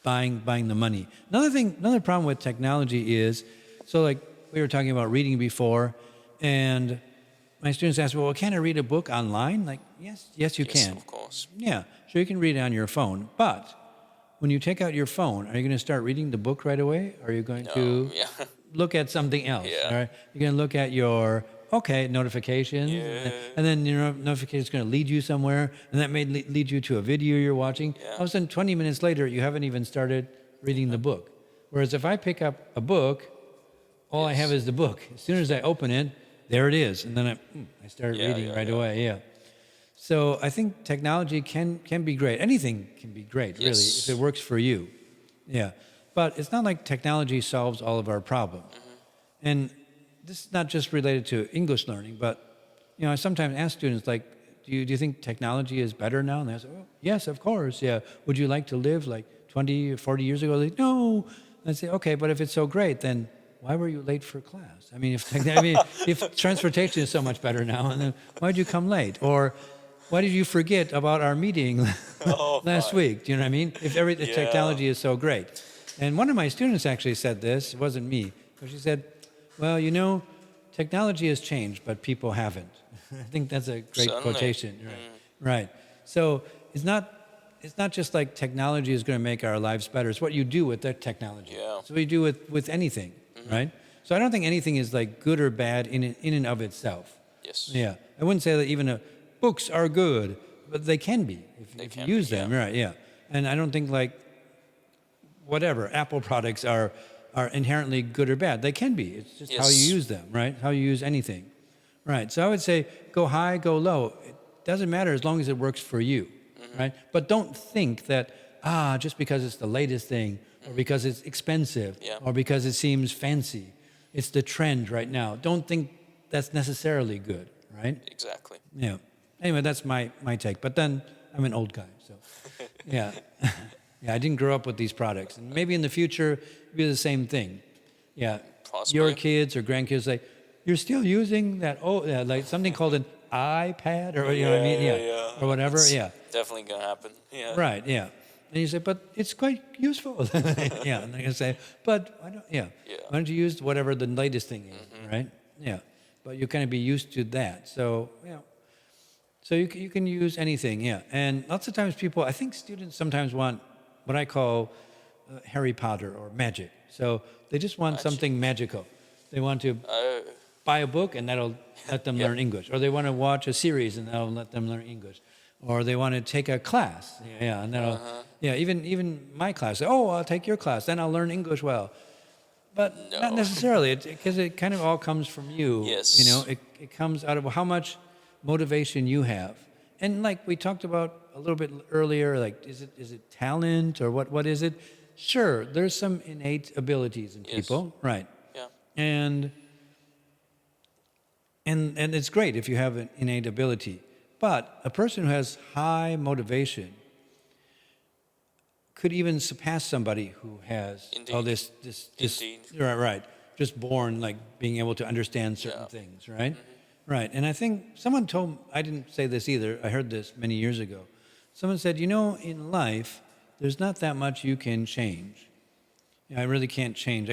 buying the money. Another problem with technology is, so like we were talking about reading before, and my students ask, well, can I read a book online? Like, yes, you can. Yes, of course. Yeah, so you can read it on your phone. But when you take out your phone, are you going to start reading the book right away? Or are you going to look at something else? Yeah. All right? You're going to look at your, notifications. Yeah. And then your notification is going to lead you somewhere. And that may lead you to a video you're watching. Yeah. All of a sudden, 20 minutes later, you haven't even started reading the book. Whereas if I pick up a book, all I have is the book. As soon as I open it, there it is. And then I start reading right away. Yeah. So I think technology can be great. Anything can be great, really, if it works for you. Yeah. But it's not like technology solves all of our problems. And this is not just related to English learning, but I sometimes ask students, like, do you think technology is better now? And they say, oh, yes, of course, yeah. Would you like to live like 20 or 40 years ago? They say, no. And I say, okay, but if it's so great, then why were you late for class? I mean, if transportation is so much better now, then why'd you come late? Or why did you forget about our meeting last week? Do you know what I mean? If the technology is so great. And one of my students actually said this, it wasn't me, but she said, well, technology has changed, but people haven't. I think that's a great quotation. Right. So it's not just like technology is going to make our lives better. It's what you do with that technology. Yeah. So what you do with anything, right? So I don't think anything is like good or bad in and of itself. Yes. Yeah. I wouldn't say that even books are good, but they can be if you use them. Right. Yeah. And I don't think like whatever Apple products are inherently good or bad. They can be. It's just how you use them, right? How you use anything. Right. So I would say go high, go low. It doesn't matter as long as it works for you, right? But don't think that, just because it's the latest thing or because it's expensive or because it seems fancy, it's the trend right now. Don't think that's necessarily good, right? Exactly. Yeah. Anyway, that's my take. But then I'm an old guy, so yeah. Yeah, I didn't grow up with these products. And maybe in the future, it'll be the same thing. Yeah. Possibly. Your kids or grandkids say, you're still using that, like something called an iPad or, what I mean? Yeah. Or whatever, Definitely going to happen, yeah. Right, yeah. And you say, but it's quite useful. Yeah, and they're going to say, but why don't you use whatever the latest thing is, right? Yeah. But you kind of be used to that. So, So you can use anything, yeah. And lots of times I think students sometimes want what I call Harry Potter or magic. So they just want something magical. They want to buy a book and that'll let them learn English. Or they want to watch a series and that'll let them learn English. Or they want to take a class, and that'll, even my class, I'll take your class, then I'll learn English well. But not necessarily, because it kind of all comes from you. Yes. It comes out of how much motivation you have. And like we talked about a little bit earlier, like is it talent or what is it? Sure, there's some innate abilities in people, right? Yeah. And it's great if you have an innate ability. But a person who has high motivation could even surpass somebody who has all this right, just born like being able to understand certain things, right? Right. And I think someone I didn't say this either, I heard this many years ago. Someone said, in life, there's not that much you can change. I really can't change.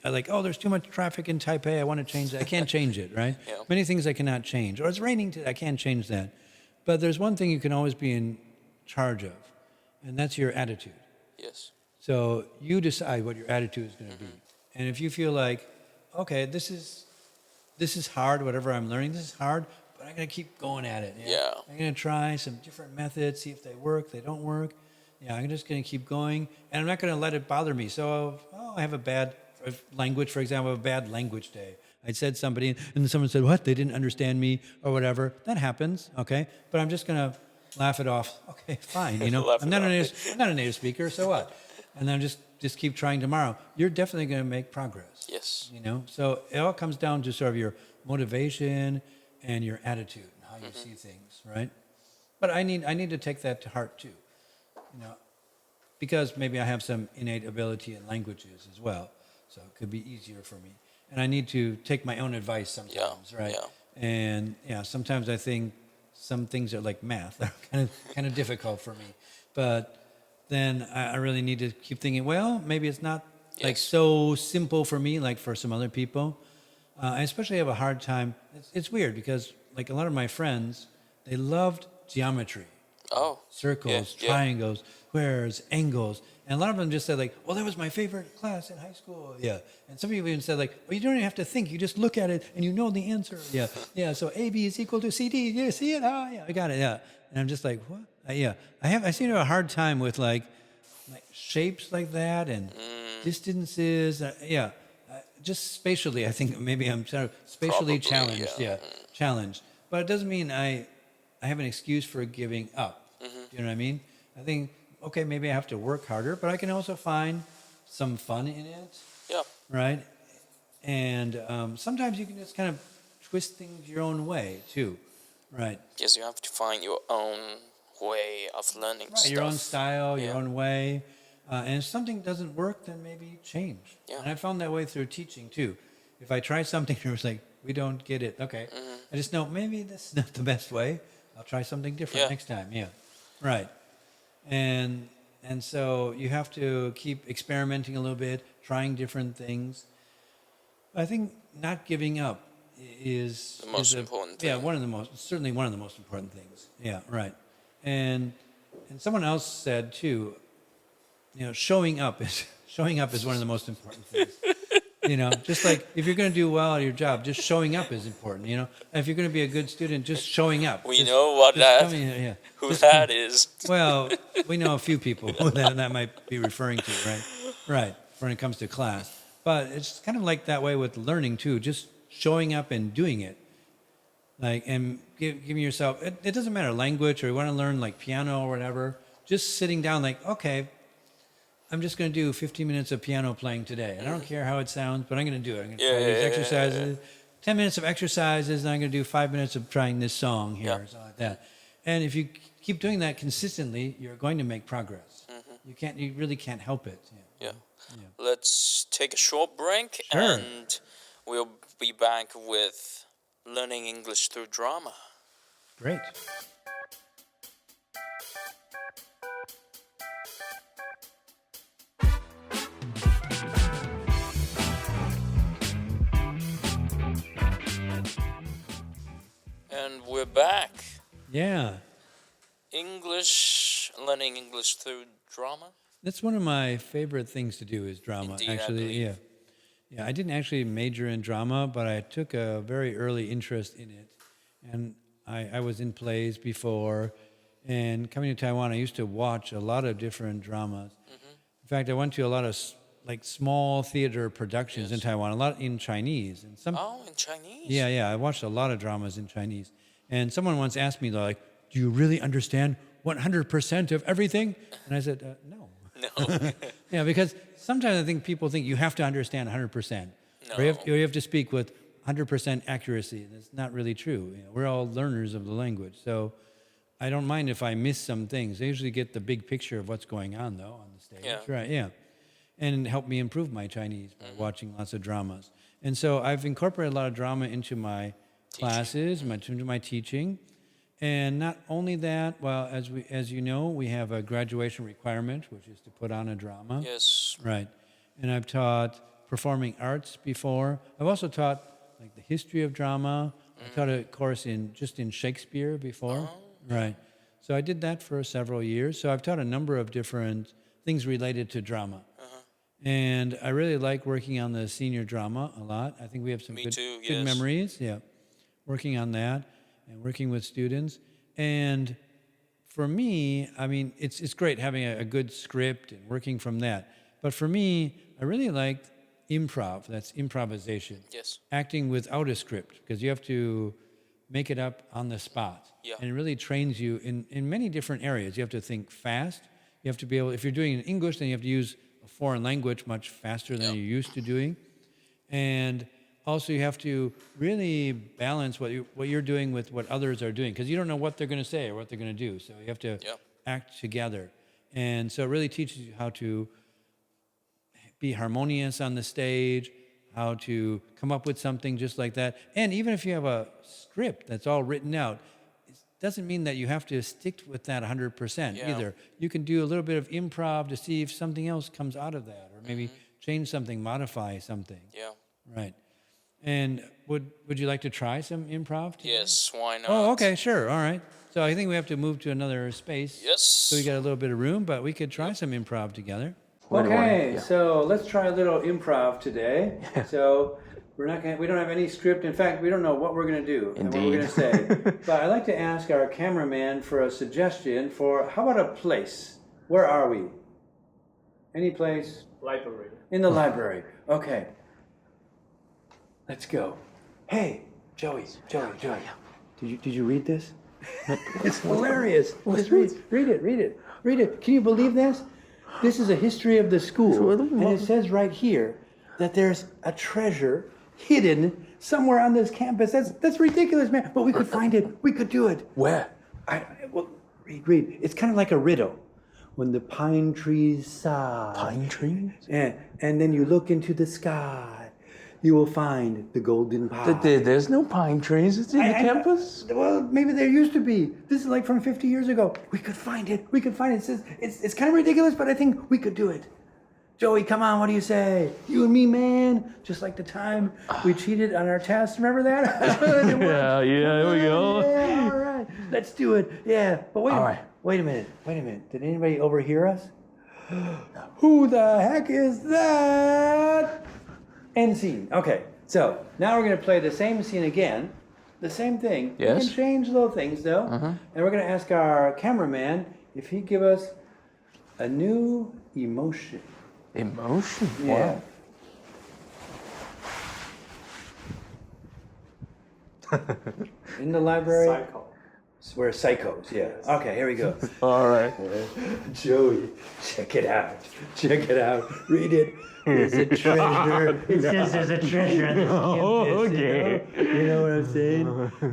There's too much traffic in Taipei, I want to change that. I can't change it, right? Yeah. Many things I cannot change. Or it's raining today, I can't change that. But there's one thing you can always be in charge of, and that's your attitude. Yes. So you decide what your attitude is going to be. And if you feel like, okay, this is hard, whatever I'm learning, this is hard, but I'm going to keep going at it. Yeah. I'm going to try some different methods, see if they work, they don't work. Yeah, I'm just going to keep going, and I'm not going to let it bother me. So, I have a bad language, for example, a bad language day. I said somebody, and someone said, what? They didn't understand me or whatever. That happens, okay? But I'm just going to laugh it off. Okay, fine, I'm not a native speaker, so what? And then just keep trying tomorrow. You're definitely going to make progress. Yes. So it all comes down to sort of your motivation and your attitude, and how you see things, right? But I need to take that to heart too, because maybe I have some innate ability in languages as well, so it could be easier for me. And I need to take my own advice sometimes, right? Yeah. And sometimes I think some things are like math, they're kind of difficult for me, but then I really need to keep thinking, well, maybe it's not like so simple for me, like for some other people. I especially have a hard time. It's weird because like a lot of my friends, they loved geometry. Circles, triangles, squares, angles. And a lot of them just said like, well, that was my favorite class in high school. Yeah. And some people even said like, well, you don't even have to think. You just look at it and you know the answer. Yeah. Yeah. So AB is equal to CD. Yeah. See it? Oh, yeah. I got it. Yeah. And I'm just like, what? I seem to have a hard time with like shapes like that and distances. Just spatially, I think maybe I'm sort of spatially challenged. Challenged. But it doesn't mean I I have an excuse for giving up. You know what I mean? I think, okay, maybe I have to work harder, but I can also find some fun in it. Yeah. Right? And sometimes you can just kind of twist things your own way, too. Right. Yes, you have to find your own way of learning stuff. Your own style, your own way. And if something doesn't work, then maybe change. Yeah. And I found that way through teaching, too. If I try something and it was like, we don't get it, okay. I just know maybe this is not the best way. I'll try something different next time. Yeah. Right. And so you have to keep experimenting a little bit, trying different things. I think not giving up is the most important thing. Yeah, certainly one of the most important things. Yeah, right. And someone else said too, showing up is one of the most important things. Just like if you're going to do well at your job, just showing up is important. And if you're going to be a good student, just showing up. We know what that is. Well, we know a few people who that might be referring to, right? Right, when it comes to class. But it's kind of like that way with learning too, just showing up and doing it. Like, and giving yourself, it doesn't matter, language, or you want to learn like piano or whatever, just sitting down like, okay, I'm just going to do 15 minutes of piano playing today. And I don't care how it sounds, but I'm going to do it. I'm going to try these exercises, 10 minutes of exercises, and I'm going to do 5 minutes of trying this song here or something like that. And if you keep doing that consistently, you're going to make progress. You really can't help it. Yeah. Let's take a short break, Sure. and we'll be back with learning English through drama. Great. And we're back. Yeah. Learning English through drama. That's one of my favorite things to do is drama. Indeed, actually, yeah. I didn't actually major in drama, but I took a very early interest in it, and I was in plays before. And coming to Taiwan, I used to watch a lot of different dramas. In fact, I went to a lot of small theater productions in Taiwan, a lot in Chinese. And in Chinese? Yeah. I watched a lot of dramas in Chinese. And someone once asked me, like, do you really understand 100% of everything? And I said, no. No. Yeah, because sometimes I think people think you have to understand 100%. No. Or you have to speak with 100% accuracy. That's not really true. We're all learners of the language. So I don't mind if I miss some things. I usually get the big picture of what's going on, though, on the stage. Yeah. Right, yeah. And help me improve my Chinese by watching lots of dramas. And so I've incorporated a lot of drama into my classes, into my teaching. And not only that, well, as you know, we have a graduation requirement, which is to put on a drama. Yes. Right. And I've taught performing arts before. I've also taught like the history of drama. I taught a course in Shakespeare before. Right. So I did that for several years. So I've taught a number of different things related to drama. And I really like working on the senior drama a lot. I think we have some good memories. Yeah. Working on that. And working with students. And for me, I mean, it's great having a good script and working from that. But for me, I really like improv. That's improvisation. Yes. Acting without a script, because you have to make it up on the spot. Yeah. And it really trains you in many different areas. You have to think fast. You have to be able, if you're doing it in English, then you have to use a foreign language much faster than you're used to doing. And also, you have to really balance what you're doing with what others are doing, because you don't know what they're going to say or what they're going to do. So you have to act together. And so it really teaches you how to be harmonious on the stage, how to come up with something just like that. And even if you have a script that's all written out, it doesn't mean that you have to stick with that 100% either. You can do a little bit of improv to see if something else comes out of that, or maybe change something, modify something. Yeah. Right. And would you like to try some improv today? Yes, why not? Oh, okay, sure, all right. So I think we have to move to another space. Yes. So we got a little bit of room, but we could try some improv together. Okay, so let's try a little improv today. So we don't have any script. In fact, we don't know what we're going to do and what we're going to say. But I'd like to ask our cameraman for a suggestion for, how about a place? Where are we? Any place? Library. In the library. Okay. Let's go. Hey, Joey. Did you read this? It's hilarious. Just read it. Can you believe this? This is a history of the school. And it says right here that there's a treasure hidden somewhere on this campus. That's ridiculous, man. But we could find it. We could do it. Where? Well, read. It's kind of like a riddle. When the pine trees sigh. Pine trees? And then you look into the sky, you will find the golden pie. There's no pine trees. It's in the campus. Well, maybe there used to be. This is like from 50 years ago. We could find it. It says, it's kind of ridiculous, but I think we could do it. Joey, come on, what do you say? You and me, man. Just like the time we cheated on our test. Remember that? Yeah, here we go. Yeah, all right. Let's do it. Yeah. But All right. Wait a minute. Did anybody overhear us? Who the heck is that? End scene. Okay. So now we're going to play the same scene again. The same thing. Yes. We can change little things though. And we're going to ask our cameraman if he'd give us a new emotion. Emotion? Yeah. Wow. In the library? Psycho. We're psychos, yeah. Okay, here we go. All right. Joey, check it out. Read it. There's a treasure. It says there's a treasure on this campus. Okay. You know what I'm saying?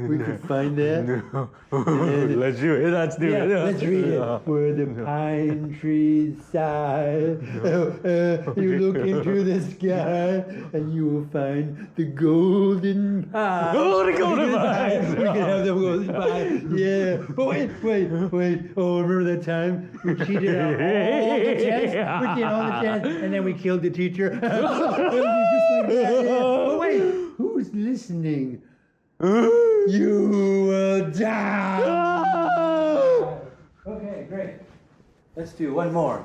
We could find that. Let's do it. Let's do Yeah, it. let's read it. Where the pine trees sigh. You look into the sky and you will find the golden pie. Oh, the golden pie. We can have the golden pie. Yeah. But wait. Oh, remember that time we cheated on all the tests? We did all the tests and then we killed the teacher. Just like that. Yeah. But wait, who's listening? You will die. Okay, great. Let's do one more.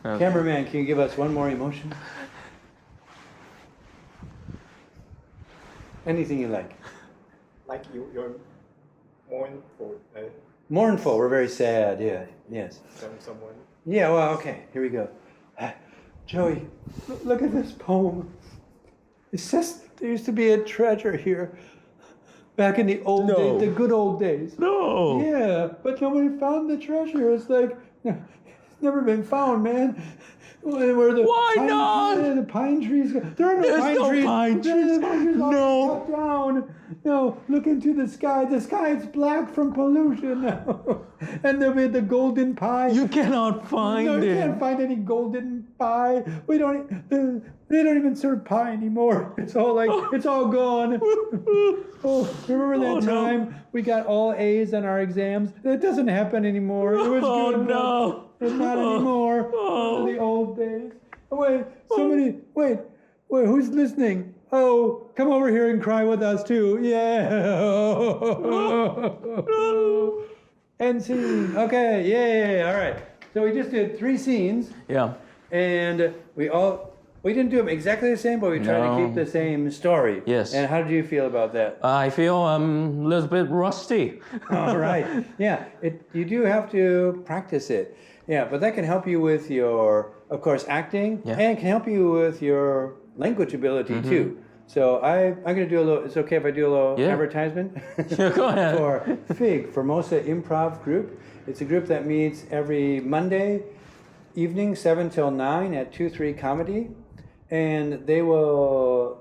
Okay. Cameraman, can you give us one more emotion? Anything you like. Like you're mournful Mournful, we're very sad, yeah, yes. from someone. Yeah, well, okay, here we go. Joey, look at this poem. It says there used to be a treasure here back in the old days, the good old days. No. Yeah, but nobody found the treasure. It's like, it's never been found, man. Where the Why not? The pine trees. There are no There's pine no trees. pine trees. The pine trees all No. cut down. No, look into the sky. The sky is black from pollution now. And there'll be the golden pie. You cannot find No, you it. can't find any golden pie. They don't even serve pie anymore. It's all gone. Oh, remember that time we got all A's on our exams? That doesn't happen anymore. It was Oh, good. no. But not anymore. The old days. Oh, wait, who's listening? Oh, come over here and cry with us too. Yeah. End scene. Okay, yay. All right. So we just did 3 scenes. Yeah. And we didn't do them exactly the same, but we tried to No. keep the same story. Yes. And how did you feel about that? I feel I'm a little bit rusty. All right. Yeah. You do have to practice it. Yeah, but that can help you with your, of course, acting, Yeah. and can help you with your language ability too. So I'm going to do a little. It's okay if I do a little Yeah. advertisement. Yeah, go ahead. For FIG, Formosa Improv Group. It's a group that meets every Monday evening, 7 till 9 at 2-3 Comedy. And they will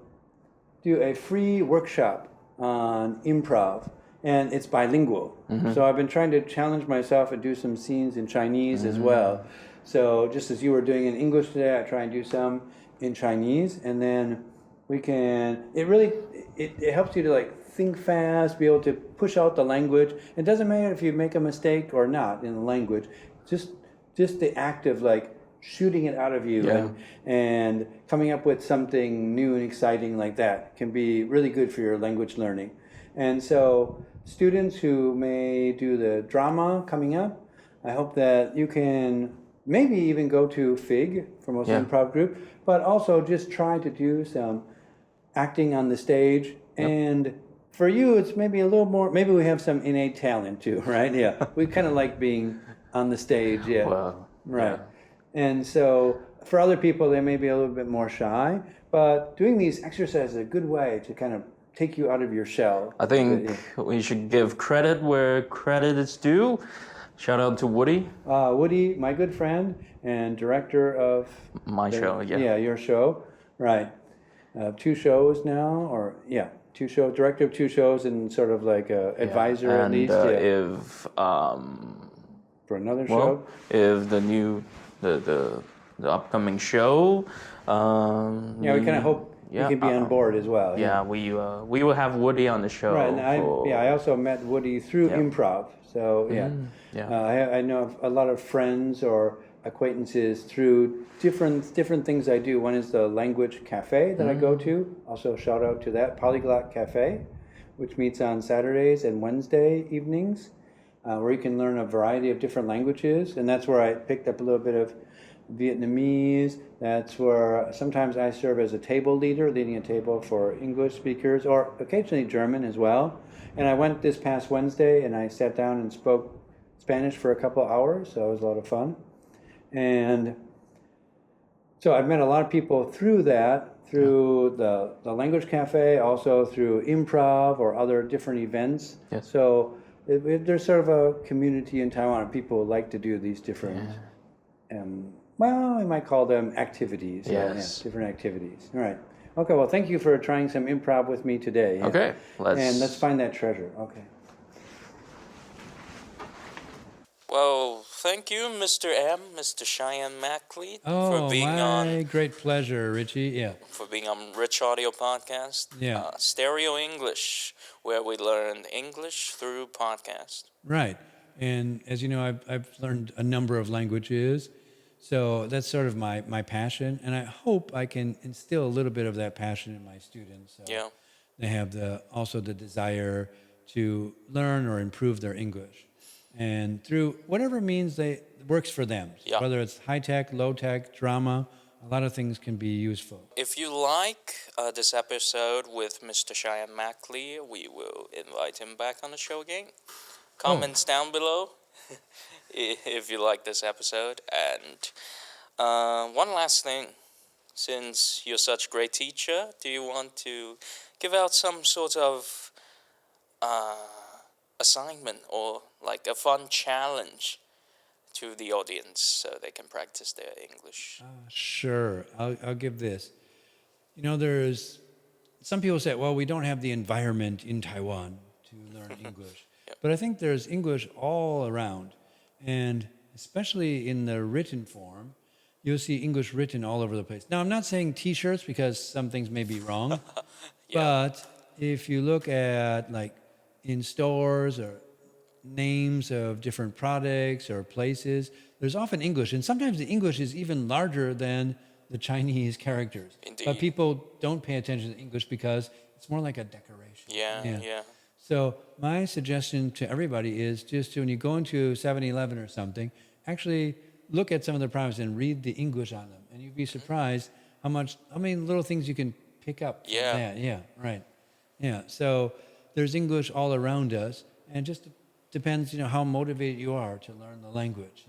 do a free workshop on improv. And it's bilingual. So I've been trying to challenge myself and do some scenes in Chinese as well. So just as you were doing in English today, I try and do some in Chinese. And then we can, it helps you to like think fast, be able to push out the language. It doesn't matter if you make a mistake or not in the language. Just the act of like shooting it out of you and coming up with something new and exciting like that can be really good for your language learning. And so students who may do the drama coming up, I hope that you can maybe even go to FIG, Formosa Improv Group, but also just try to do some acting on the stage. And for you, it's maybe a little more, maybe we have some innate talent too, right? Yeah. We kind of like being on the stage. Yeah. Well, right. And so for other people, they may be a little bit more shy, but doing these exercises is a good way to kind of take you out of your shell. I think we should give credit where credit is due. Shout out to Woody. Woody, my good friend and director of My show, yeah. Yeah, your show. Right. 2 shows now, two shows, director of 2 shows and sort of like a advisor at least. If for another show. If the upcoming show, we kind of hope you can be on board as well. We will have Woody on the show. Right, and I also met Woody through improv. So I know a lot of friends or acquaintances through different things I do. One is the language cafe that I go to. Also shout out to that, Polyglot Cafe, which meets on Saturdays and Wednesday evenings, where you can learn a variety of different languages. And that's where I picked up a little bit of Vietnamese. That's where sometimes I serve as a table leader, leading a table for English speakers, or occasionally German as well. And I went this past Wednesday and I sat down and spoke Spanish for a couple hours, so it was a lot of fun. And so I've met a lot of people through that, through the language cafe, also through improv or other different events. Yes. So there's sort of a community in Taiwan of people who like to do these different, I might call them activities. Yes. Different activities. All right. Okay, well, thank you for trying some improv with me today. Okay, let's find that treasure. Okay. Well, thank you, Mr. M, Mr. Cheyenne Mackley, for being my great pleasure, Richie. for being on Rich Audio Podcast. Stereo English, where we learn English through podcast. Right. And as you know, I've learned a number of languages. So that's sort of my passion, and I hope I can instill a little bit of that passion in my students. So they have also the desire to learn or improve their English, and through whatever means works for them. So whether it's high tech, low tech, drama, a lot of things can be useful. If you like this episode with Mr. Cheyenne Mackley, we will invite him back on the show again. Comments down below if you like this episode. And one last thing, since you're such a great teacher, do you want to give out some sort of assignment or like a fun challenge to the audience so they can practice their English? Sure, I'll give this. You know, there's some people say, well, we don't have the environment in Taiwan to learn English. But I think there's English all around. And especially in the written form, you'll see English written all over the place. Now, I'm not saying T-shirts because some things may be wrong. But if you look at like in stores or names of different products or places, there's often English. And sometimes the English is even larger than the Chinese characters. Indeed. But people don't pay attention to English because it's more like a decoration. Yeah. So my suggestion to everybody is just when you go into 7-Eleven or something, actually look at some of the products and read the English on them. And you'd be surprised how many little things you can pick up from that. Yeah, right. Yeah, so there's English all around us, and it just depends, how motivated you are to learn the language.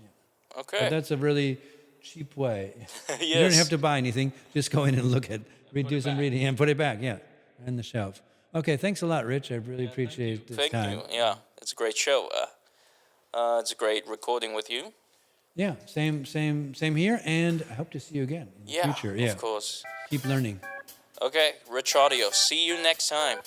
Okay. But that's a really cheap way. Yes. You don't have to buy anything. Just go in and do some reading and put it back. On the shelf. Okay, thanks a lot, Rich. I really appreciate this time. Thank you. Yeah, it's a great show. It's a great recording with you. Yeah, same here, and I hope to see you again in the future. Yeah, of course. Keep learning. Okay, Rich Audio. See you next time.